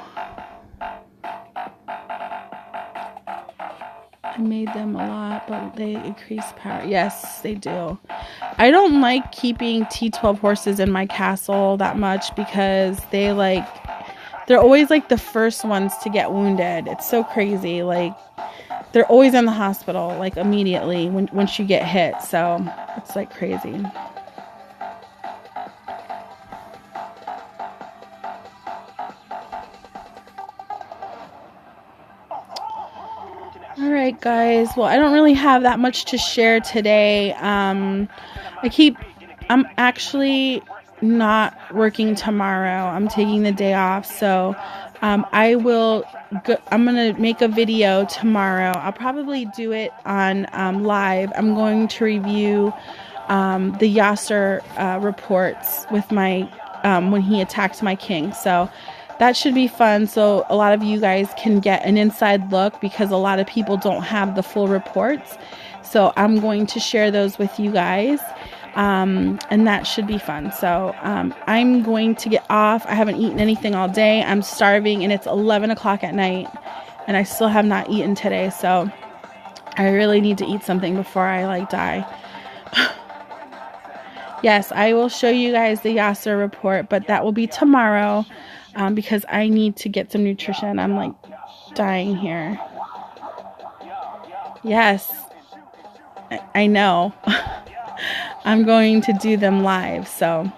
I made them a lot, but they increase power. Yes, they do. I don't like keeping T12 horses in my castle that much because they're always like the first ones to get wounded. It's so crazy. Like they're always in the hospital, like immediately once you get hit. So it's like crazy. All right, guys. Well, I don't really have that much to share today. I'm actually not working tomorrow. I'm taking the day off. So I'm going to make a video tomorrow. I'll probably do it on live. I'm going to review the Yasser reports with my when he attacked my king. So that should be fun. So a lot of you guys can get an inside look because a lot of people don't have the full reports. So I'm going to share those with you guys. And that should be fun. So I'm going to get off. I haven't eaten anything all day. I'm starving and it's 11 o'clock at night and I still have not eaten today. So I really need to eat something before I like die. Yes, I will show you guys the Yasser report, but that will be tomorrow because I need to get some nutrition. I'm like dying here. Yes, I know. I'm going to do them live, so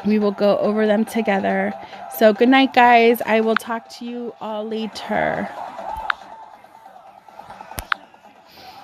we will go over them together. So good night, guys. I will talk to you all later.